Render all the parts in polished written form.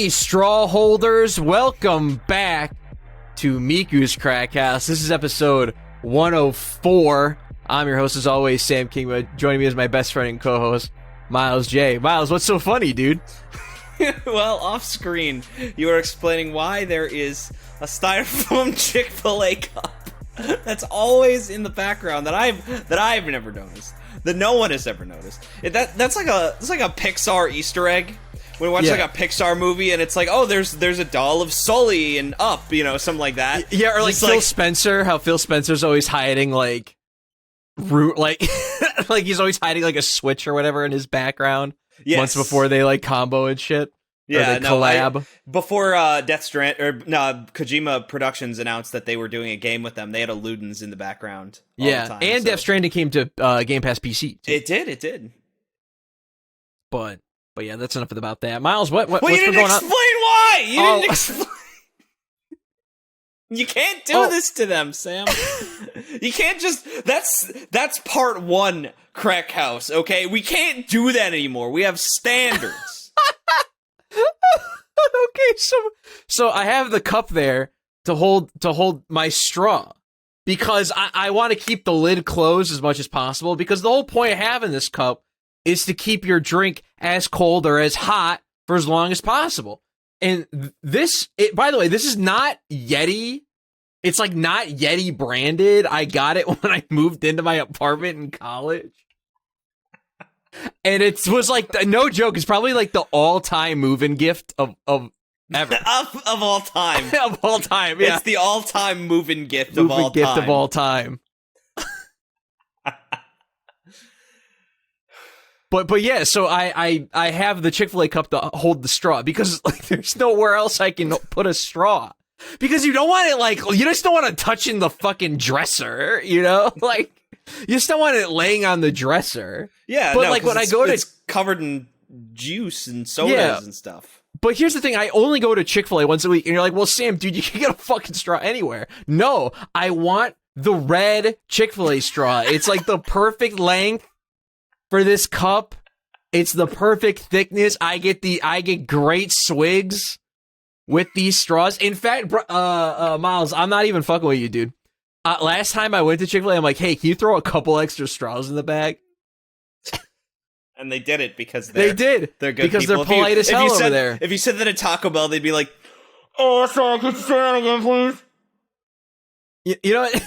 Howdy, straw holders. Welcome back to Miku's Crackhouse. This is episode 104. I'm your host, as always, Sam King. Joining me is my best friend and co-host, Myles J. Myles, what's so funny, dude? Well, off screen, you were explaining why there is a styrofoam Chick-fil-A cup that's always in the background that I've never noticed, that no one has ever noticed. That's like a Pixar Easter egg. When we watch like a Pixar movie and it's like, oh, there's a doll of Sully and Up, you know, something like that. Yeah, or like Phil Spencer, how Phil Spencer's always hiding like like he's always hiding like a switch or whatever in his background. Yes. Months before they like combo and shit. Yeah, collab. Before Kojima Productions announced that they were doing a game with them, they had a Ludens in the background. All the time, and Death Stranding came to Game Pass PC. Too. It did. But yeah, that's enough about that. Myles, what's going on? You didn't explain why! You didn't explain. You can't do this to them, Sam. You can't just... That's part one, Crackhouse, okay? We can't do that anymore. We have standards. Okay, so I have the cup there to hold my straw. Because I want to keep the lid closed as much as possible, because the whole point of having this cup is to keep your drink as cold or as hot for as long as possible. And by the way, this is not Yeti. It's like not Yeti branded. I got it when I moved into my apartment in college. And it was like, no joke, it's probably like the all-time move-in gift of ever. of all time. Of all time, yeah. It's the all-time move-in gift of all time. Gift of all time. But yeah, so I have the Chick-fil-A cup to hold the straw because like there's nowhere else I can put a straw. Because you don't want it like, you just don't want it touching the fucking dresser, you know? Like, you just don't want it laying on the dresser. Yeah, but like when I go to... It's covered in juice and sodas and stuff. But here's the thing, I only go to Chick-fil-A once a week, and you're like, well, Sam, dude, you can get a fucking straw anywhere. No, I want the red Chick-fil-A straw. It's like the perfect length for this cup. It's the perfect thickness. I get great swigs with these straws. In fact, Myles, I'm not even fucking with you, dude. Last time I went to Chick-fil-A, I'm like, hey, can you throw a couple extra straws in the bag? And they did it because they're good because people. They're polite as hell over there. If you said that at Taco Bell, they'd be like, oh, sorry, could you say that again, please? You know what?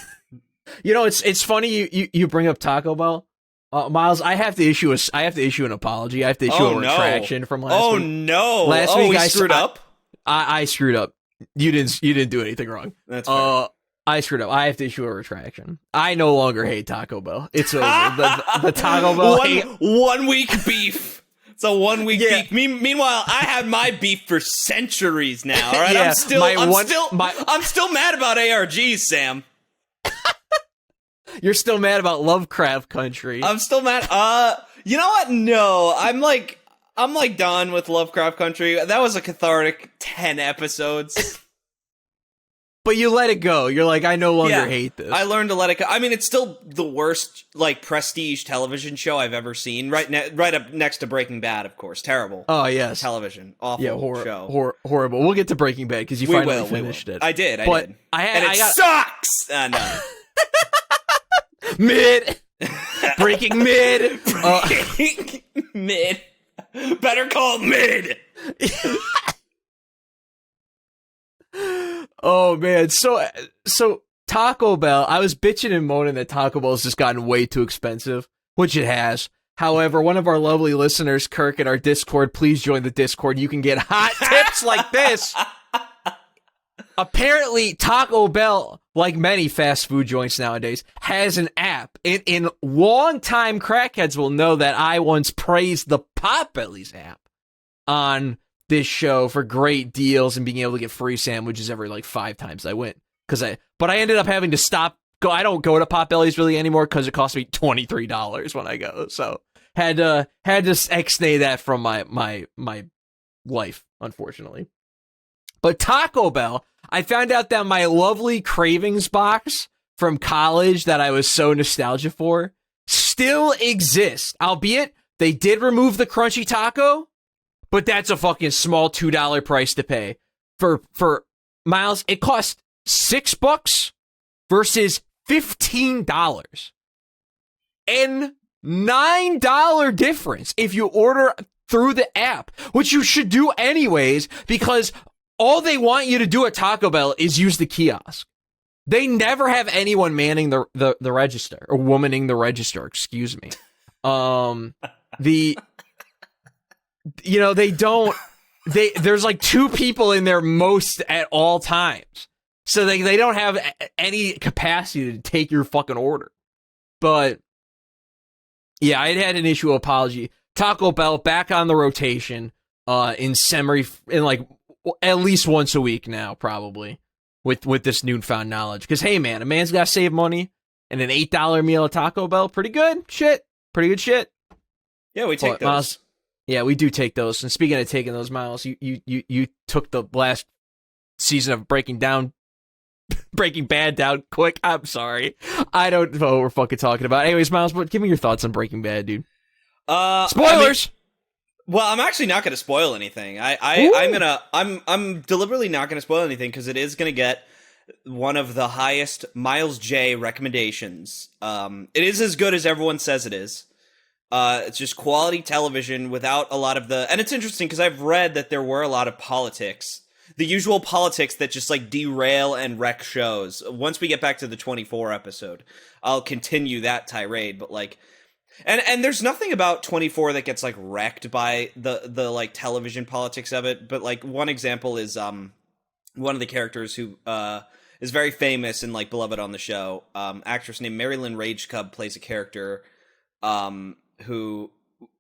You know, it's funny you bring up Taco Bell. Myles, I have to issue an apology. I have to issue a retraction from last week. Oh no! Last week I screwed up. I screwed up. You didn't do anything wrong. That's fair. I screwed up. I have to issue a retraction. I no longer hate Taco Bell. It's over. the Taco Bell hate. 1 week beef. It's a 1 week beef. Meanwhile, I had my beef for centuries now. All right, yeah, I'm still mad about ARGs, Sam. You're still mad about Lovecraft Country. I'm still mad. You know what? No, I'm like done with Lovecraft Country. That was a cathartic 10 episodes. But you let it go. You're like, I no longer hate this. I learned to let it go. I mean, it's still the worst, like, prestige television show I've ever seen. Right up next to Breaking Bad, of course. Terrible. Oh, yes. Television. Awful show. Horrible. We'll get to Breaking Bad because you finally finished it. I did. And it sucks! No. Mid. Breaking mid. Mid. Better call mid. Oh man, so Taco Bell, I was bitching and moaning that Taco Bell's just gotten way too expensive, which it has. However, one of our lovely listeners, Kirk, in our Discord, please join the Discord. You can get hot tips like this. Apparently, Taco Bell, like many fast food joints nowadays, has an app. And long-time crackheads will know that I once praised the Potbelly's app on this show for great deals and being able to get free sandwiches every like 5 times I went. But I ended up having to stop. I don't go to Potbelly's really anymore because it cost me $23 when I go. So had to ex-nay that from my life, unfortunately. But Taco Bell, I found out that my lovely cravings box from college that I was so nostalgic for still exists. Albeit they did remove the crunchy taco, but that's a fucking small $2 price to pay. For Myles, it costs $6 versus $15. And $9 difference if you order through the app, which you should do anyways, because all they want you to do at Taco Bell is use the kiosk. They never have anyone manning the register or womaning the register, excuse me. There's like 2 people in there most at all times. So they don't have any capacity to take your fucking order. But yeah, I had an issue apology. Taco Bell back on the rotation in like at least once a week now, probably with this newfound knowledge. Because hey, man, a man's got to save money, and an $8 meal at Taco Bell, pretty good shit. Yeah, we take those. Myles, yeah, we do take those. And speaking of taking those, Myles, you took the last season of Breaking Bad down quick. I'm sorry. I don't know what we're fucking talking about. Anyways, Myles, but give me your thoughts on Breaking Bad, dude. Spoilers. I'm actually not going to spoil anything. I'm deliberately not going to spoil anything because it is going to get one of the highest Myles J recommendations. It is as good as everyone says it is. It's just quality television without a lot of and it's interesting because I've read that there were a lot of politics. The usual politics that just like derail and wreck shows. Once we get back to the 24 episode, I'll continue that tirade. But like, and there's nothing about 24 that gets like wrecked by the like television politics of it. But like one example is one of the characters who is very famous and like beloved on the show. Actress named Marilyn Rage Cub plays a character who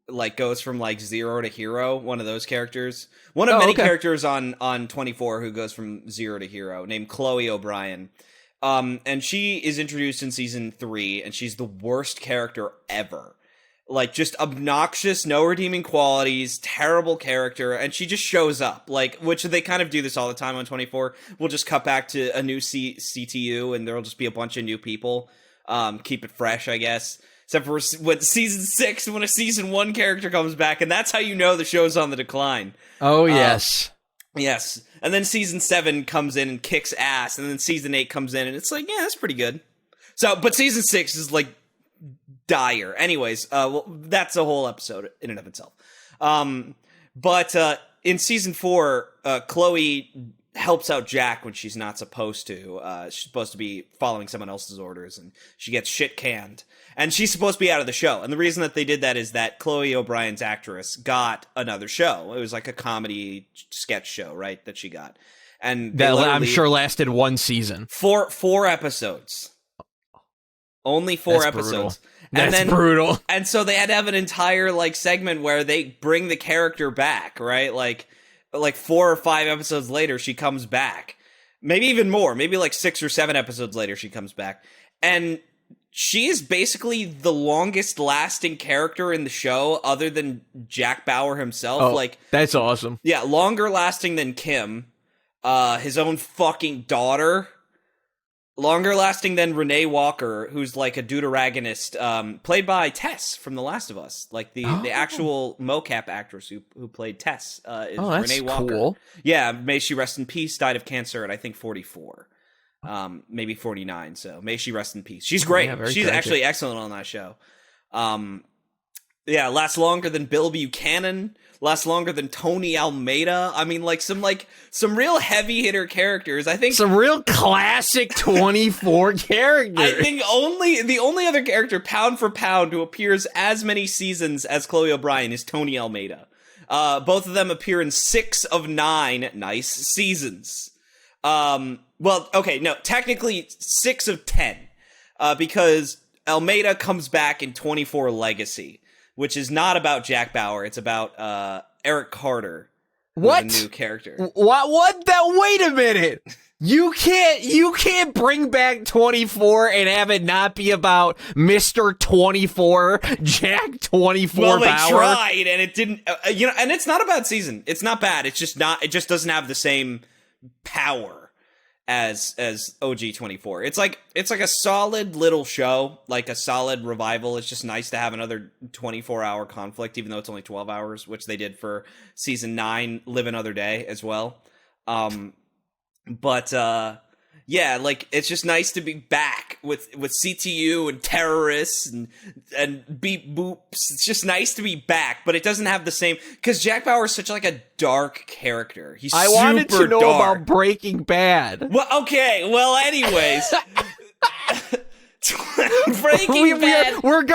like goes from like zero to hero, one of those characters. One of many characters on 24 who goes from zero to hero, named Chloe O'Brien. And she is introduced in season 3, and she's the worst character ever. Like, just obnoxious, no redeeming qualities, terrible character, and she just shows up. Like, which they kind of do this all the time on 24. We'll just cut back to a new CTU, and there'll just be a bunch of new people. Keep it fresh, I guess. Except for with season 6, when a season 1 character comes back, and that's how you know the show's on the decline. Oh, yes. Yes. And then season 7 comes in and kicks ass, and then season 8 comes in, and it's like, yeah, that's pretty good. So, but season 6 is, like, dire. Anyways, well, that's a whole episode in and of itself. But in season 4, Chloe helps out Jack when she's not supposed to. She's supposed to be following someone else's orders, and she gets shit canned. And she's supposed to be out of the show. And the reason that they did that is that Chloe O'Brien's actress got another show. It was like a comedy sketch show, right, that she got. And that I'm sure lasted 1 season. Four episodes. Only 4 episodes. That's brutal. And so they had to have an entire like segment where they bring the character back, right? Like 4 or 5 episodes later, she comes back. Maybe even more. Maybe like 6 or 7 episodes later, she comes back. And she is basically the longest lasting character in the show other than Jack Bauer himself. Oh, like, that's awesome. Yeah, longer lasting than Kim, his own fucking daughter. Longer lasting than Renee Walker, who's like a deuteragonist, played by Tess from The Last of Us. Like the actual mocap actress who played Tess is Renee Walker. Cool. Yeah, may she rest in peace, died of cancer at I think 44. Maybe 49, so may she rest in peace. She's great. Yeah, she's tragic. Actually excellent on that show. Yeah, lasts longer than Bill Buchanan, lasts longer than Tony Almeida. I mean, like some real heavy hitter characters. I think some real classic 24 characters. I think the only other character pound for pound who appears as many seasons as Chloe O'Brien is Tony Almeida. Both of them appear in 6 of 9 nice seasons. Well, okay, no, technically 6 of 10, because Almeida comes back in 24 Legacy, which is not about Jack Bauer. It's about Eric Carter, what? A new character. What? Wait a minute. You can't bring back 24 and have it not be about Mr. 24, Jack 24 Well, they Bauer. tried, and it didn't. And it's not a bad season. It's not bad. It's just not. It just doesn't have the same power as OG-24. It's like a solid little show, like a solid revival. It's just nice to have another 24-hour conflict, even though it's only 12 hours, which they did for season 9, Live Another Day as well. Yeah, like, it's just nice to be back with CTU and terrorists and beep boops. It's just nice to be back, but it doesn't have the same, because Jack Bauer is such like a dark character. He's I super wanted to know dark. about Breaking Bad. Well, okay, well, anyways. Breaking Bad. We're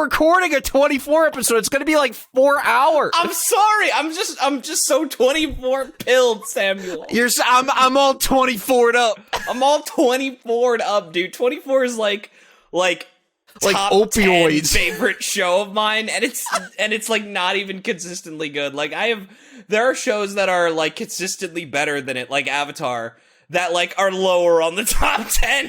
recording a 24 episode. It's gonna be like 4 hours. I'm sorry. I'm just so 24 pilled, Samuel. I'm all 24'd up. I'm all 24'd up, dude. 24 is like top opioids. 10 favorite show of mine, and it's like not even consistently good. Like, there are shows that are like consistently better than it, like Avatar, that like are lower on the top 10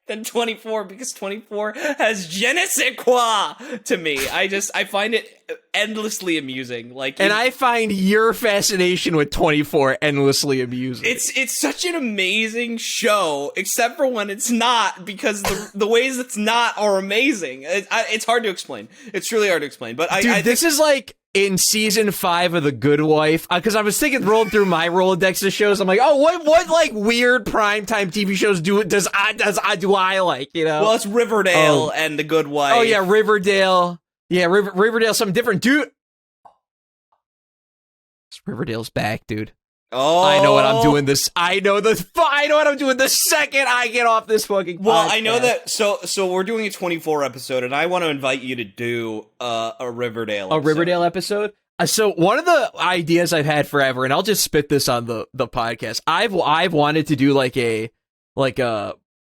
than 24, because 24 has je ne sais quoi to me. I find it endlessly amusing. Like, and I find your fascination with 24 endlessly amusing. It's such an amazing show, except for when it's not, because the ways it's not are amazing. It's hard to explain. It's truly hard to explain. But this is like in season 5 of The Good Wife, because I was thinking, rolling through my Rolodex of shows, I'm like, oh, what like weird primetime TV shows do I like, you know? Well, it's Riverdale and The Good Wife. Oh yeah, Riverdale. Yeah, Riverdale, something different, dude. Riverdale's back, dude. Oh, I know what I'm doing this. I know what I'm doing the second I get off this fucking podcast. Well, I know that. So we're doing a 24 episode, and I want to invite you to do a Riverdale episode. A Riverdale episode? So one of the ideas I've had forever, and I'll just spit this on the podcast. I've wanted to do like a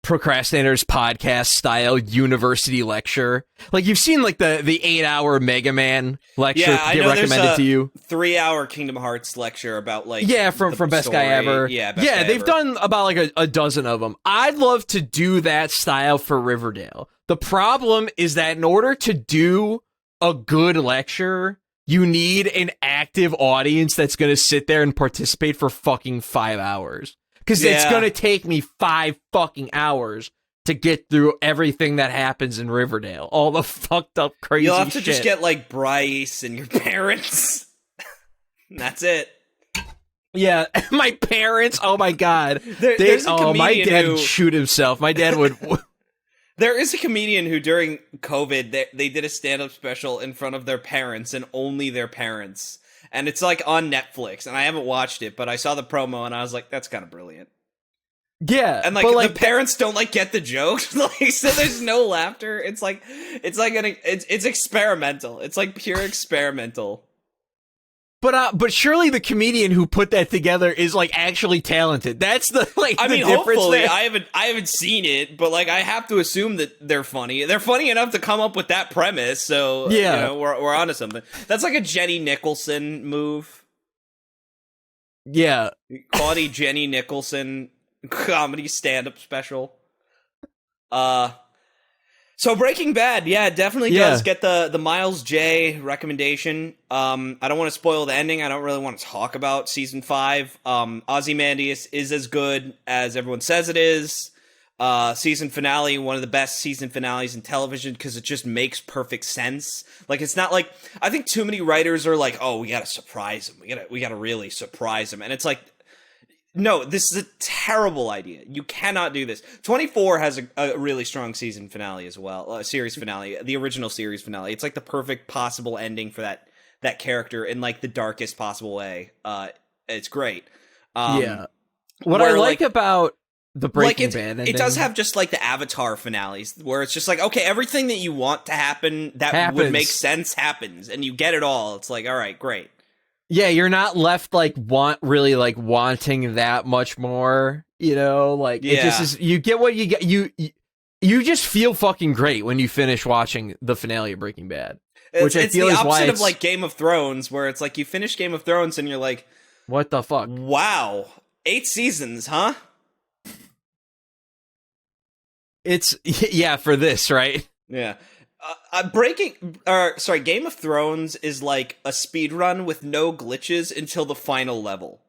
Procrastinators podcast style university lecture. Like, you've seen like the 8-hour Mega Man lecture get recommended to you. 3-hour Kingdom Hearts lecture about like from Best Guy Ever. Best Guy they've Ever. done about like a dozen of them. I'd love to do that style for Riverdale. The problem is that in order to do a good lecture, you need an active audience that's going to sit there and participate for fucking 5 hours. Because it's going to take me 5 fucking hours to get through everything that happens in Riverdale. All the fucked up crazy shit. You'll have to just get like Bryce and your parents. That's it. Yeah, my parents. Oh my god. There's a comedian my dad who would shoot himself. My dad would. There is a comedian who, during COVID, they did a stand-up special in front of their parents and only their parents. And it's like on Netflix, and I haven't watched it, but I saw the promo and I was like, that's kind of brilliant. Yeah. And like, the parents don't like get the jokes. Like, so there's no laughter. It's experimental. It's like pure experimental. But surely the comedian who put that together is like actually talented. That's the difference hopefully there. I haven't seen it, but like I have to assume that they're funny. They're funny enough to come up with that premise, so yeah, you know, we're onto something. That's like a Jenny Nicholson move. Yeah, quality Jenny Nicholson comedy stand-up special. So Breaking Bad, definitely does get the Myles J recommendation. I don't want to spoil the ending. I don't really want to talk about season 5. Ozymandias is as good as everyone says it is. Season finale, one of the best season finales in television, because it just makes perfect sense. Like, it's not like, I think too many writers are like, oh, we gotta surprise him. We gotta really surprise him. And it's like, no, this is a terrible idea. You cannot do this. 24 has a really strong season finale as well. Series finale. The original series finale. It's like the perfect possible ending for that character in like the darkest possible way. It's great. What I like about the Breaking Bad ending, it does have just like the Avatar finales, where it's just like, okay, everything that you want to happen that would make sense happens, and you get it all. It's like, all right, great. Yeah, you're not left wanting that much more, you know? Like, it just is, you get what you get. You just feel fucking great when you finish watching the finale of Breaking Bad. Which I feel is why it's the opposite of like Game of Thrones, where it's like you finish Game of Thrones and you're like, what the fuck? Wow, 8 seasons, huh? It's for this, right? Yeah. Game of Thrones is like a speed run with no glitches until the final level.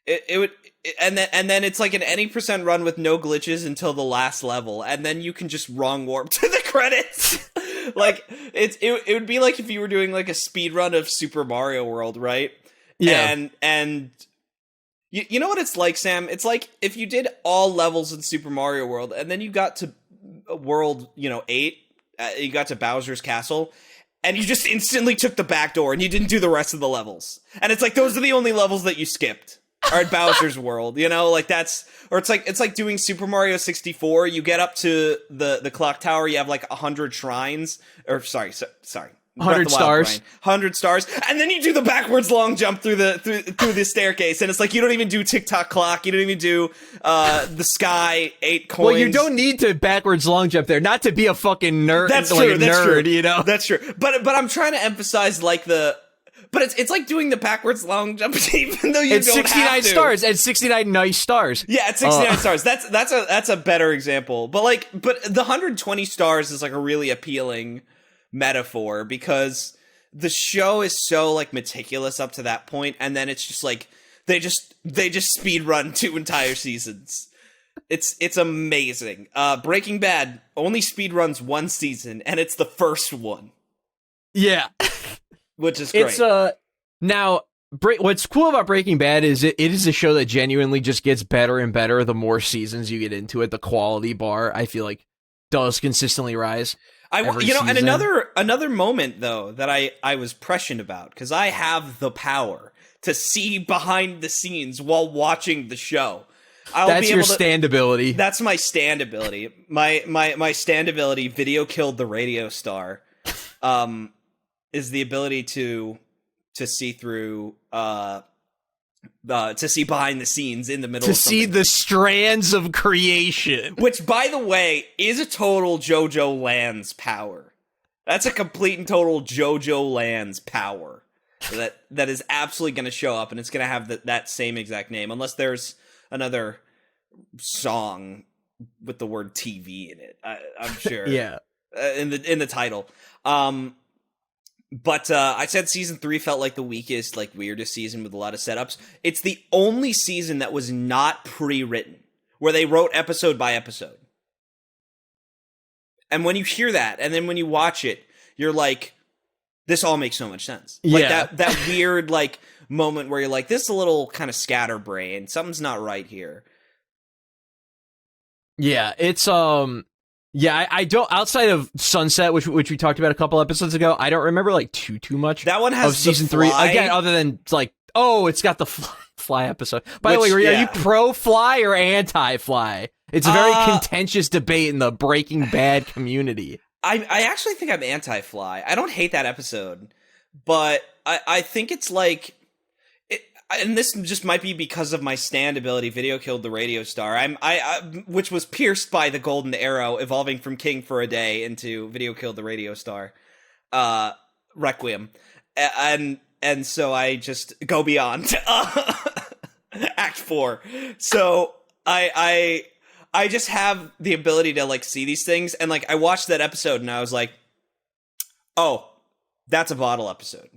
it would, and then it's like an any percent run with no glitches until the last level, and then you can just wrong warp to the credits. Like it would be like if you were doing like a speed run of Super Mario World, right? Yeah. And you know what it's like, Sam? It's like if you did all levels in Super Mario World, and then you got to World, 8, you got to Bowser's Castle, and you just instantly took the back door, and you didn't do the rest of the levels. And it's like those are the only levels that you skipped. Or at Bowser's World, like that's, or it's like doing Super Mario 64. You get up to the clock tower, you have like 100 shrines, or sorry, 100 stars, 100 stars, and then you do the backwards long jump through the staircase, and it's like you don't even do tick-tock clock, you don't even do the sky 8 coins. Well, you don't need to backwards long jump there, not to be a fucking nerd. That's like true. A that's nerd, true. That's true. But I'm trying to emphasize like But it's like doing the backwards long jump, even though you it's don't 69 have to. stars and 69 nice stars. Yeah, it's 69 stars. That's a better example. But the 120 stars is like a really appealing metaphor because the show is so like meticulous up to that point, and then it's just like they just speed run 2 entire seasons. It's amazing. Breaking Bad only speed runs 1 season, and it's the first one. Yeah. Which is great. It's now what's cool about Breaking Bad is it is a show that genuinely just gets better and better the more seasons you get into it. The quality bar, I feel like, does consistently rise. And another moment though that I was prescient about, because I have the power to see behind the scenes while watching the show. That's your stand ability. That's my stand ability. My stand ability, Video Killed the Radio Star, is the ability to see through, to see behind the scenes in the middle of something. To see the strands of creation. Which, by the way, is a total JoJo Lands power. That's a complete and total JoJo Lands power. That is absolutely going to show up, and it's going to have that same exact name, unless there's another song with the word TV in it. I'm sure. Yeah. In the title. But I said season 3 felt like the weakest, like weirdest season with a lot of setups. It's the only season that was not pre-written, where they wrote episode by episode. And when you hear that, and then when you watch it, you're like, this all makes so much sense. Like that weird like moment where you're like, this is a little kind of scatterbrained. Something's not right here. Yeah, it's yeah, I don't, outside of Sunset, which we talked about a couple episodes ago, I don't remember like too much. That one has of season 3 again, other than like, oh, it's got the fly episode. By the way, are you pro fly or anti fly? It's a very contentious debate in the Breaking Bad community. I actually think I'm anti fly. I don't hate that episode, but I think it's like, and this just might be because of my stand ability, Video Killed the Radio Star. Which was pierced by the golden arrow, evolving from King for a Day into Video Killed the Radio Star, Requiem, and so I just go beyond Act 4. So I just have the ability to like see these things, and like I watched that episode and I was like, oh, that's a bottle episode.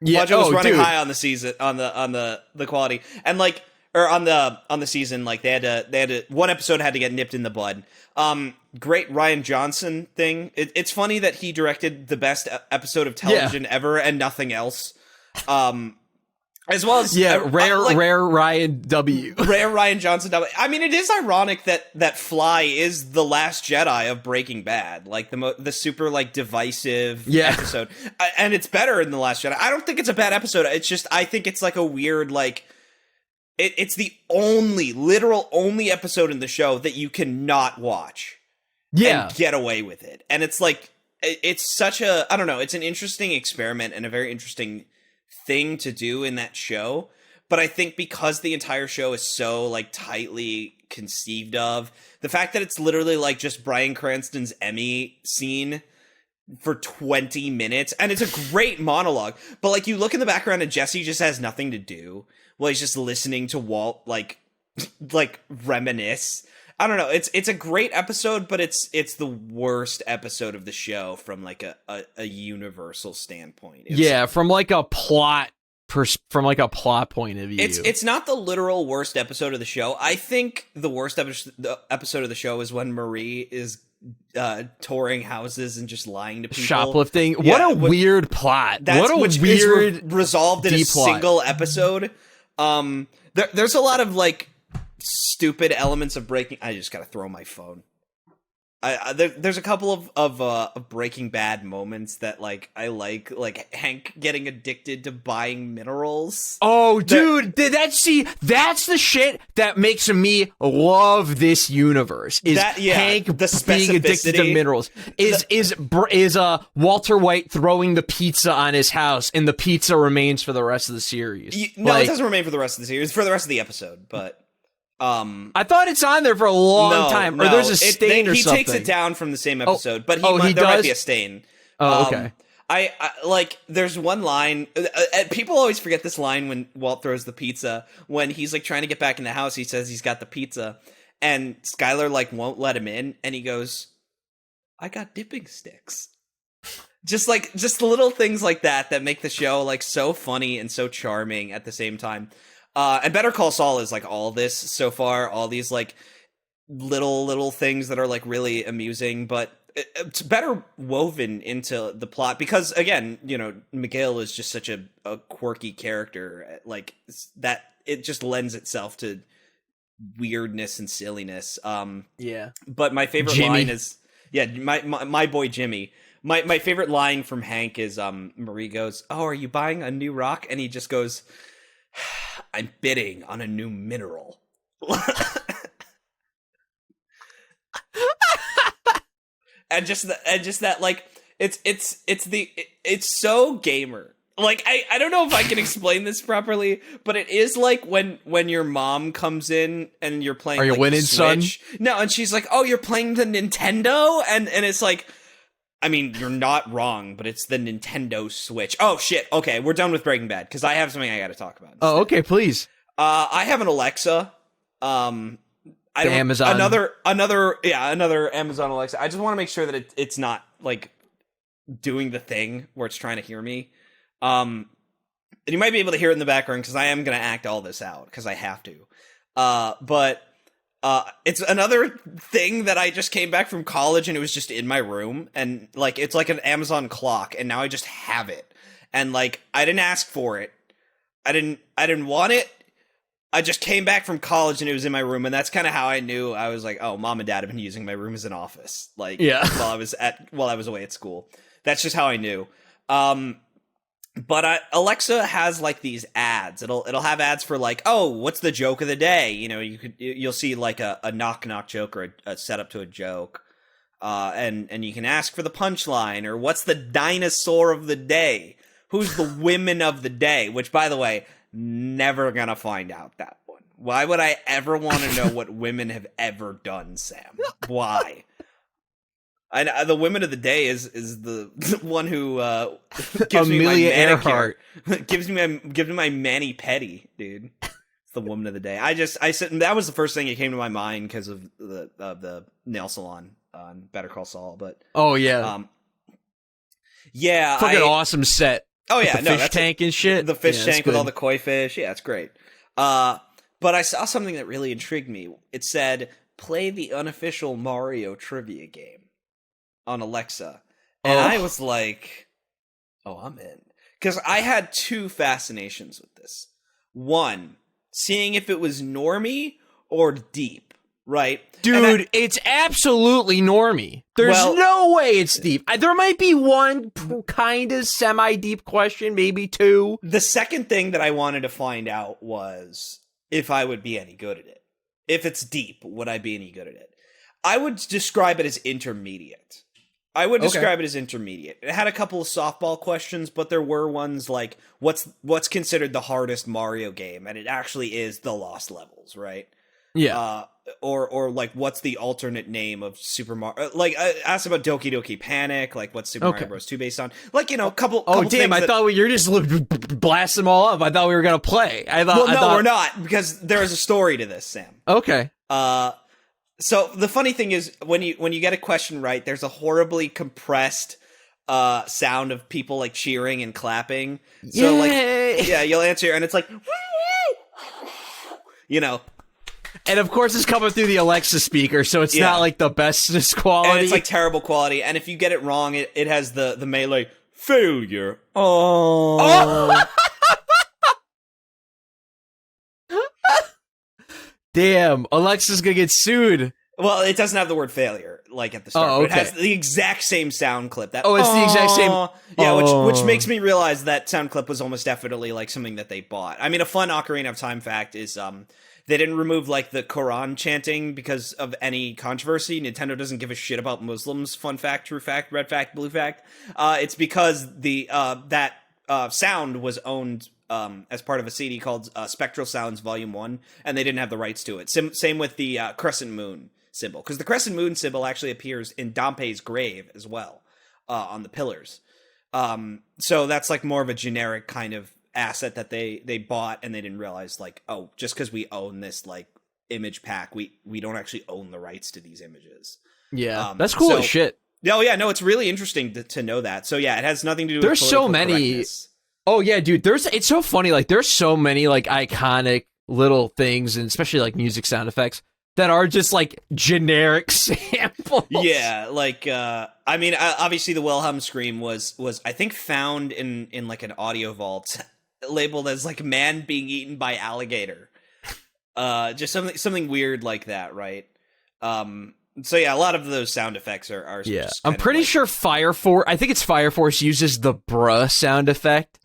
Yeah, Budget was running high on the season, on the quality, and like, or on the season, like they had to one episode had to get nipped in the bud. Great Rian Johnson thing. It's funny that he directed the best episode of television ever and nothing else. As well as rare Ryan W. Rare Rian Johnson W. I mean, it is ironic that Fly is the last Jedi of Breaking Bad, like the super like divisive episode, and it's better in the Last Jedi. I don't think it's a bad episode. It's just I think it's like a weird like it's the literal only episode in the show that you cannot watch, and get away with it. And it's like it's such a I don't know. It's an interesting experiment and a very interesting thing to do in that show, but I think because the entire show is so like tightly conceived of, the fact that it's literally like just Bryan Cranston's Emmy scene for 20 minutes, and it's a great monologue, but like you look in the background and Jesse just has nothing to do while he's just listening to Walt like reminisce. I don't know. It's a great episode, but it's the worst episode of the show from like a universal standpoint. From like a plot from like a plot point of view. It's not the literal worst episode of the show. I think the worst episode of the show is when Marie is touring houses and just lying to people, shoplifting. What a weird plot. What a weird is resolved in a plot. single episode. There's a lot of like stupid elements of breaking. I just gotta throw my phone. There's a couple of Breaking Bad moments that I like Hank getting addicted to buying minerals. Oh, dude, that's the shit that makes me love this universe. Is Hank being addicted to minerals? Is Walter White throwing the pizza on his house, and the pizza remains for the rest of the series? It doesn't remain for the rest of the series. For the rest of the episode, but. I thought it's on there for a long time, or there's a stain or something. He takes it down from the same episode, but there might be a stain. Oh, okay. I like. There's one line. People always forget this line when Walt throws the pizza. When he's like trying to get back in the house, he says he's got the pizza, and Skylar won't let him in, and he goes, "I got dipping sticks." Just little things like that make the show so funny and so charming at the same time. And Better Call Saul is all this so far, all these little things that are really amusing, but it's better woven into the plot because again, Miguel is just such a quirky character, that it just lends itself to weirdness and silliness. But my favorite line is my boy Jimmy. My favorite line from Hank is Marie goes, "Oh, are you buying a new rock?" And he just goes, "I'm bidding on a new mineral." and just that it's so gamer. I don't know if I can explain this properly, but it is when your mom comes in and you're playing. Are you winning, son? No, and she's like, "Oh, you're playing the Nintendo," and it's I mean, you're not wrong, but it's the Nintendo Switch. Oh, shit. Okay, we're done with Breaking Bad, because I have something I gotta talk about. Oh, okay, please. I have an Alexa. Amazon. Another Amazon Alexa. I just want to make sure that it's not, doing the thing where it's trying to hear me. And you might be able to hear it in the background, because I am going to act all this out, because I have to. But... it's another thing that I just came back from college and it was just in my room, and it's like an Amazon clock, and now I just have it, and I didn't ask for it, I didn't want it, I just came back from college and it was in my room, and that's kind of how I knew. I was like, oh, mom and dad have been using my room as an office, while I was away at school. That's just how I knew. But Alexa has these ads. It'll have ads for oh, what's the joke of the day? You'll see a knock joke or a setup to a joke, and you can ask for the punchline, or what's the dinosaur of the day? Who's the women of the day? Which, by the way, never gonna find out that one. Why would I ever want to know what women have ever done, Sam? Why? The women of the day is the one who gives me my manicure. gives me my mani pedi, dude. It's the woman of the day. I said that was the first thing that came to my mind because of the nail salon on Better Call Saul. But fucking awesome set. Oh yeah, the fish tank and shit. The fish tank with all the koi fish. Yeah, it's great. But I saw something that really intrigued me. It said, "Play the unofficial Mario trivia game." On Alexa, and I was like, "Oh, I'm in," because I had two fascinations with this. One, seeing if it was normie or deep, right? Dude, it's absolutely normie. There's no way it's deep. There might be one kind of semi-deep question, maybe two. The second thing that I wanted to find out was if I would be any good at it. If it's deep, would I be any good at it? I would describe it as intermediate. It had a couple of softball questions, but there were ones like, what's considered the hardest Mario game? And it actually is the Lost Levels, right? Yeah. Or what's the alternate name of Super Mario? I asked about Doki Doki Panic, what's Super Mario Bros. 2 based on? A couple Oh, damn, I thought you were just blast them all up. I thought we were going to play. We're not, because there is a story to this, Sam. Okay. So the funny thing is, when you get a question right, there's a horribly compressed sound of people like cheering and clapping. So like, yeah, you'll answer and it's like, you know. And of course it's coming through the Alexa speaker, so it's not like the bestest quality. And it's like terrible quality. And if you get it wrong, it has the melee failure. Oh. Damn, Alexa's gonna get sued. Well, it doesn't have the word failure like at the start. Oh, okay. But it has the exact same sound clip. That it's the exact same. Yeah, which makes me realize that sound clip was almost definitely like something that they bought. I mean, a fun Ocarina of Time fact is they didn't remove like the Quran chanting because of any controversy. Nintendo doesn't give a shit about Muslims. Fun fact, true fact, red fact, blue fact. It's because the that sound was owned as part of a CD called Spectral Sounds Volume 1, and they didn't have the rights to it. Same with the Crescent Moon symbol, because the Crescent Moon symbol actually appears in Dampé's grave as well, on the pillars. So that's like more of a generic kind of asset that they bought, and they didn't realize like, oh, just because we own this like image pack, we don't actually own the rights to these images. Yeah, that's cool as shit. Oh yeah, no, it's really interesting to know that. So yeah, it has nothing to do with there's so many correctness. Oh yeah, dude, it's so funny, like there's so many like iconic little things, and especially like music sound effects that are just like generic samples. Yeah, like I mean, obviously the Wilhelm scream was I think found in like an audio vault labeled as like man being eaten by alligator. Just something weird like that, right? So yeah, a lot of those sound effects are yeah. Just I'm pretty sure Fire Force. I think it's Fire Force uses the bruh sound effect.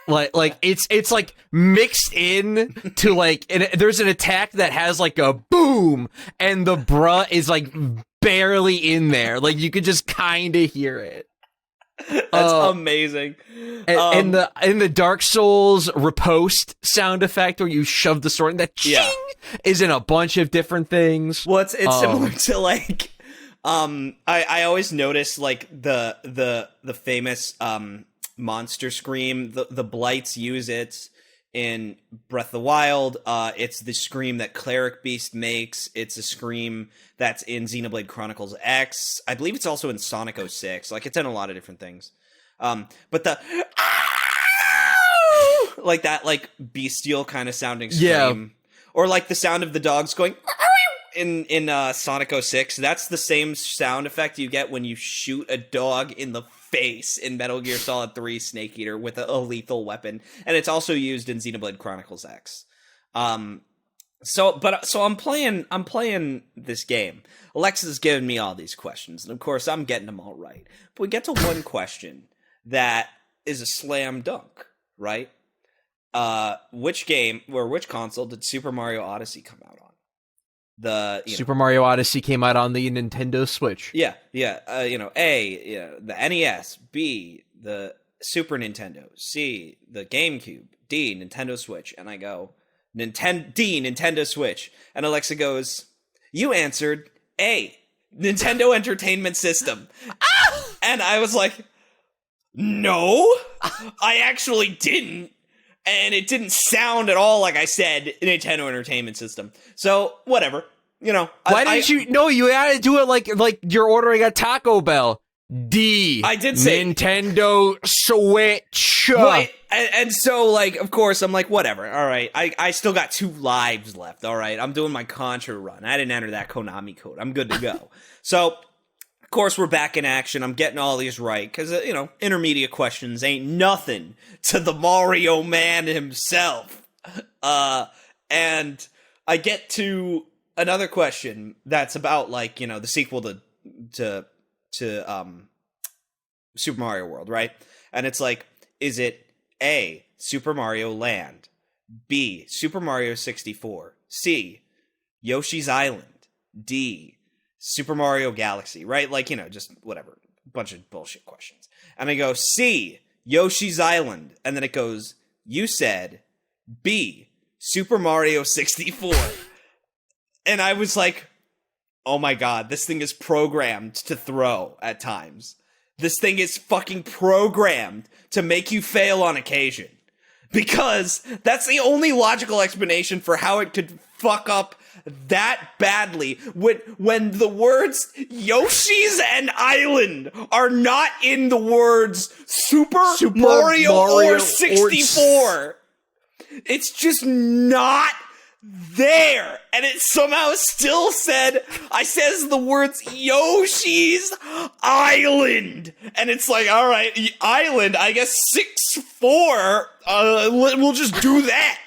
like it's like mixed in to like, and there's an attack that has like a boom, and the bruh is like barely in there. Like you could just kind of hear it. That's amazing. And the Dark Souls riposte sound effect where you shove the sword and that ching is in a bunch of different things. Well, it's similar to like I always notice like the famous monster scream. The Blights use it in Breath of the Wild. It's the scream that Cleric Beast makes. It's a scream that's in Xenoblade Chronicles X. I believe it's also in Sonic 06. Like, it's in a lot of different things. But the like that, like bestial kind of sounding scream, or like the sound of the dogs going in Sonic 06. That's the same sound effect you get when you shoot a dog in the face in Metal Gear Solid 3 Snake Eater with a lethal weapon, and it's also used in Xenoblade Chronicles X. So I'm playing this game. Alexa's giving me all these questions, and of course I'm getting them all right. But we get to one question that is a slam dunk, right? Which game or which console did Super Mario Odyssey come out on? Super Mario Odyssey came out on the Nintendo Switch. Yeah. A, the NES. B, the Super Nintendo. C, the GameCube. D, Nintendo Switch. And I go, Nintendo Switch. And Alexa goes, you answered A, Nintendo Entertainment System. And I was like, no, I actually didn't. And it didn't sound at all like I said Nintendo Entertainment System. So, whatever. Why didn't you? No, you had to do it like you're ordering a Taco Bell. D. I did say Nintendo Switch. Right. And so, like, of course, I'm like, whatever. All right. I still got 2 lives left. All right. I'm doing my Contra run. I didn't enter that Konami code. I'm good to go. So, of course, we're back in action. I'm getting all these right because, intermediate questions ain't nothing to the Mario man himself. And I get to another question that's about, like, the sequel to Super Mario World, right? And it's like, is it A, Super Mario Land, B, Super Mario 64, C, Yoshi's Island, D, Super Mario Galaxy, right? Like, just whatever, bunch of bullshit questions. And I go, C, Yoshi's Island, and then it goes, you said B, Super Mario 64. And I was like, oh my god, this thing is programmed to throw at times. This thing is fucking programmed to make you fail on occasion. Because that's the only logical explanation for how it could fuck up that badly when the words Yoshi's and Island are not in the words Super Mario or 64. It's just not there, and it somehow still says the words Yoshi's Island, and it's like, all right, Island, I guess 6-4, we'll just do that.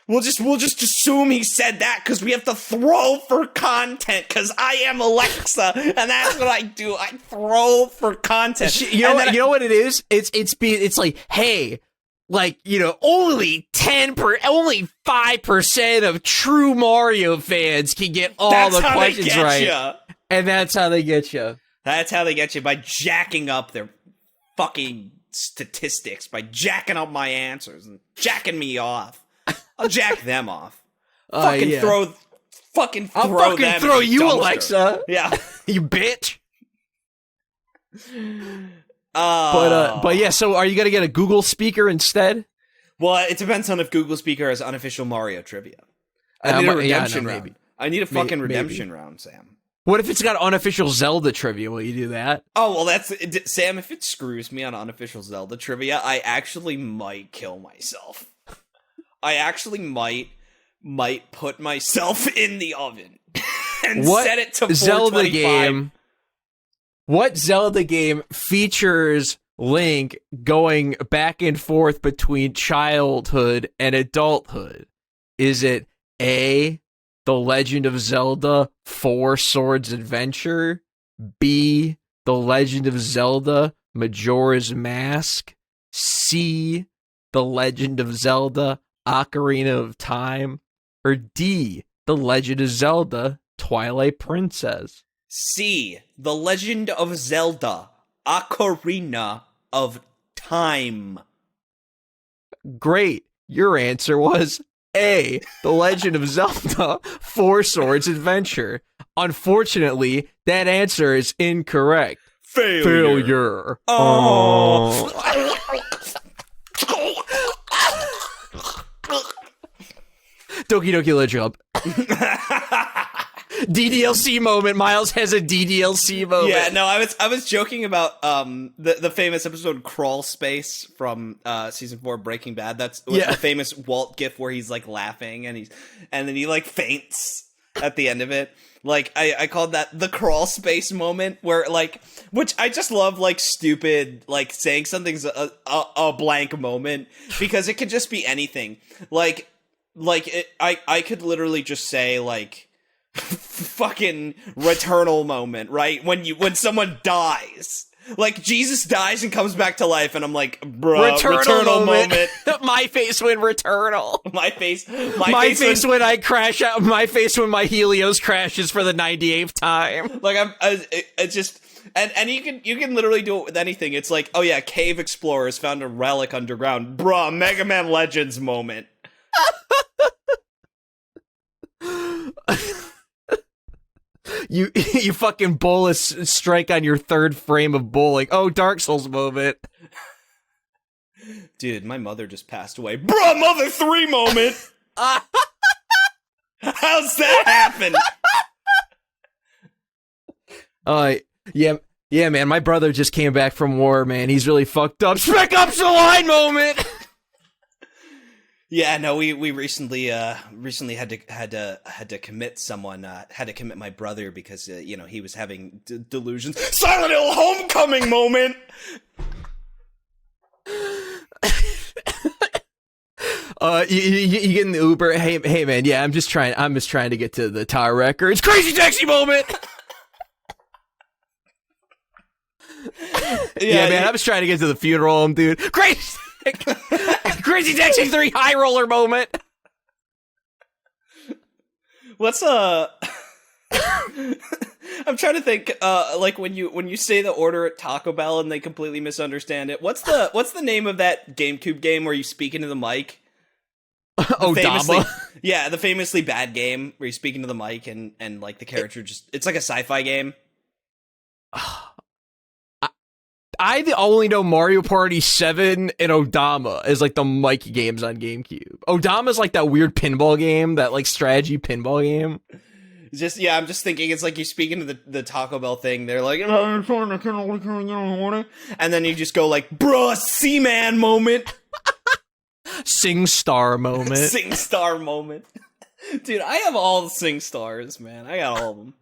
We'll just assume he said that because we have to throw for content because I am Alexa and that's what I do. I throw for content. You know what it is? It's like, hey, like, you know, only 5% of true Mario fans can get all the questions right. Ya. And that's how they get you. That's how they get you, by jacking up their fucking statistics, by jacking up my answers and jacking me off. I'll jack them off. Fucking throw them. I'll fucking throw you, dumpster. Alexa. Yeah. You bitch. But yeah, so are you gonna get a Google speaker instead? Well, it depends on if Google Speaker has unofficial Mario trivia. I need a redemption round. Maybe. I need a fucking redemption round, Sam. What if it's got unofficial Zelda trivia? Will you do that? Oh, well, Sam, if it screws me on unofficial Zelda trivia, I actually might kill myself. I actually might put myself in the oven and set it to 425. What Zelda game features Link going back and forth between childhood and adulthood? Is it A, The Legend of Zelda 4 Swords Adventure, B, The Legend of Zelda Majora's Mask, C, The Legend of Zelda Ocarina of Time, or D, The Legend of Zelda Twilight Princess? C, The Legend of Zelda Ocarina of Time. Great. Your answer was A, The Legend of Zelda 4 Swords Adventure. Unfortunately, that answer is incorrect. Failure. Oh. Doki Doki Literature Club. DDLC moment. Myles has a DDLC moment. Yeah, no, I was joking about the famous episode Crawl Space from season 4 of Breaking Bad. That's the famous Walt gif where he's like laughing and then he like faints at the end of it. Like I called that the Crawl Space moment, where like, which I just love, like stupid, like saying something's a blank moment, because it could just be anything. I could literally just say like fucking Returnal moment, right? When someone dies. Like, Jesus dies and comes back to life, and I'm like, bruh, Returnal moment. My face when Returnal. My face when I crash out. My face when my Helios crashes for the 98th time. Like, it's just, and you can literally do it with anything. It's like, oh yeah, cave explorers found a relic underground. Bruh, Mega Man Legends moment. You fucking bolus strike on your third frame of bowling. Oh, Dark Souls moment. Dude, my mother just passed away. Bruh, Mother 3 moment. How's that happen? Yeah, man. My brother just came back from war, man. He's really fucked up. Spec Ups the Line moment. Yeah, no, we recently had to commit someone, had to commit my brother because he was having delusions. Silent Hill Homecoming moment. You get in the Uber. Hey, man. Yeah, I'm just trying to get to the Tower Records. Crazy Taxi moment. Yeah, man. I was trying to get to the funeral home, dude. Crazy Taxi 3 High Roller moment. What's I'm trying to think. Like when you say the order at Taco Bell and they completely misunderstand it. What's the name of that GameCube game where you speak into the mic? Odama. Yeah, the famously bad game where you speak into the mic and like the character it's like a sci-fi game. I only know Mario Party 7 and Odama as like the Mike games on GameCube. Odama's like that weird pinball game, that like strategy pinball game. Just I'm just thinking it's like you speak into the Taco Bell thing. They're like, and then you just go like, bruh, Seaman moment. Sing star moment. Sing star moment. Dude, I have all the Sing stars, man. I got all of them.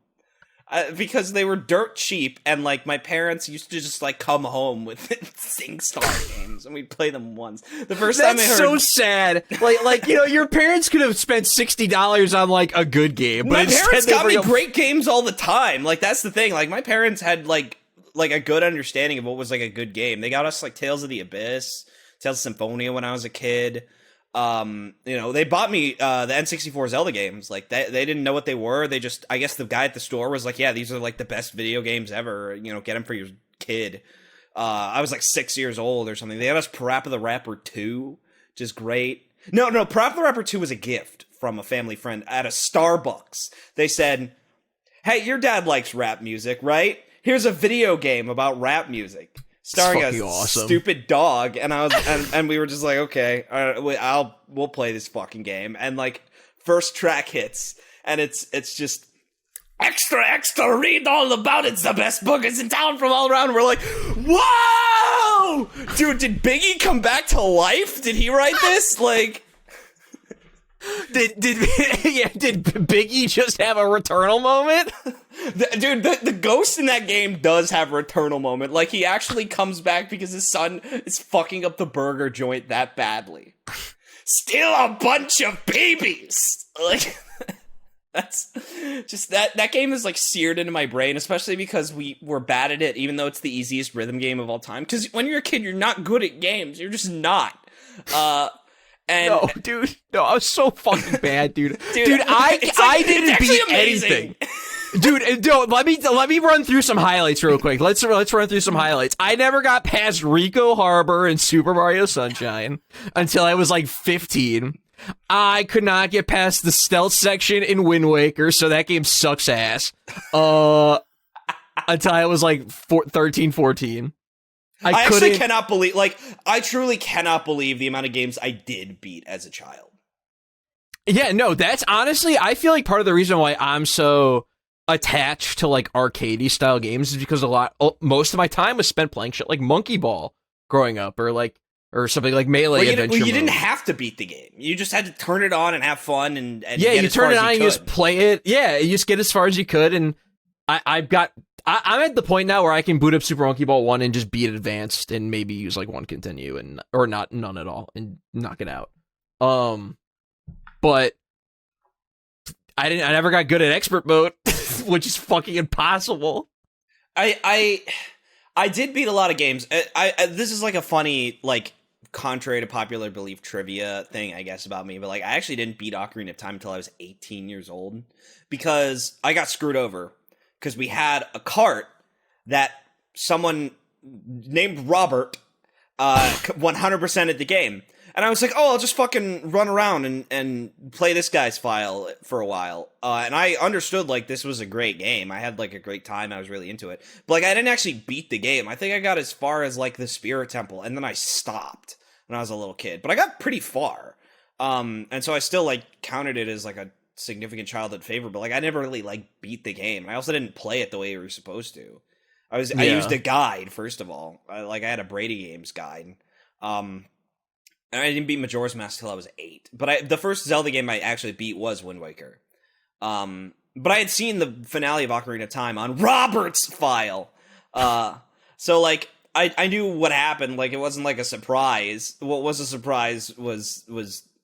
Because they were dirt cheap, and like my parents used to just like come home with Sing Star games, and we'd play them once. The first time I heard, so sad. Like you know, your parents could have spent $60 on like a good game, but my instead parents they got me bring up- great games all the time. Like that's the thing. Like my parents had like a good understanding of what was like a good game. They got us like Tales of the Abyss, Tales of Symphonia when I was a kid. You know, they bought me the N64 Zelda games. Like they didn't know what they were. They just, I guess the guy at the store was like, yeah, these are like the best video games ever, you know, get them for your kid. I was like 6 years old or something. They had us Parappa the Rapper 2, which is great. No, Parappa the Rapper 2 was a gift from a family friend at a Starbucks. They said, hey, your dad likes rap music, right? Here's a video game about rap music. Starring a stupid dog, and I was, and we were just like, okay, we'll play this fucking game. And like, first track hits, and it's just extra, read all about it. It's the best boogers in town from all around. We're like, whoa, dude, did Biggie come back to life? Did he write this? Like, did Biggie just have a Returnal moment? Dude, the ghost in that game does have a Returnal moment. Like, he actually comes back because his son is fucking up the burger joint that badly. Still a bunch of babies! Like, that's just, that game is, like, seared into my brain, especially because we're bad at it, even though it's the easiest rhythm game of all time. Because when you're a kid, you're not good at games. You're just not. No, I was so fucking bad, dude. I didn't beat anything. Dude, let me run through some highlights real quick. Let's run through some highlights. I never got past Rico Harbor in Super Mario Sunshine until I was like 15. I could not get past the stealth section in Wind Waker, so that game sucks ass. Until I was like 13, 14. I actually cannot believe, like, I truly cannot believe the amount of games I did beat as a child. Yeah, no, that's honestly, I feel like part of the reason why I'm so attached to like arcadey style games is because most of my time was spent playing shit like Monkey Ball growing up, or something like Melee Adventure. You didn't have to beat the game. You just had to turn it on and have fun and yeah, you turn it on and you just play it. Yeah, you just get as far as you could, and I'm at the point now where I can boot up Super Monkey Ball 1 and just beat advanced and maybe use like one continue or none at all and knock it out. But I never got good at expert mode, which is fucking impossible. I did beat a lot of games. This is like a funny, like, contrary to popular belief trivia thing, I guess, about me, but like I actually didn't beat Ocarina of Time until I was 18 years old because I got screwed over. Because we had a cart that someone named Robert 100% at the game. And I was like, oh, I'll just fucking run around and play this guy's file for a while. And I understood, like, this was a great game. I had, like, a great time. I was really into it. But, like, I didn't actually beat the game. I think I got as far as, like, the Spirit Temple. And then I stopped when I was a little kid. But I got pretty far. And so I still, like, counted it as, like, a significant childhood favorite, but like I never really like beat the game. I also didn't play it the way you were supposed to. I used a guide first of all. I had a Brady Games guide. And I didn't beat Majora's Mask till I was 8. But the first Zelda game I actually beat was Wind Waker. But I had seen the finale of Ocarina of Time on Robert's file. So like I knew what happened. Like it wasn't like a surprise. What was a surprise was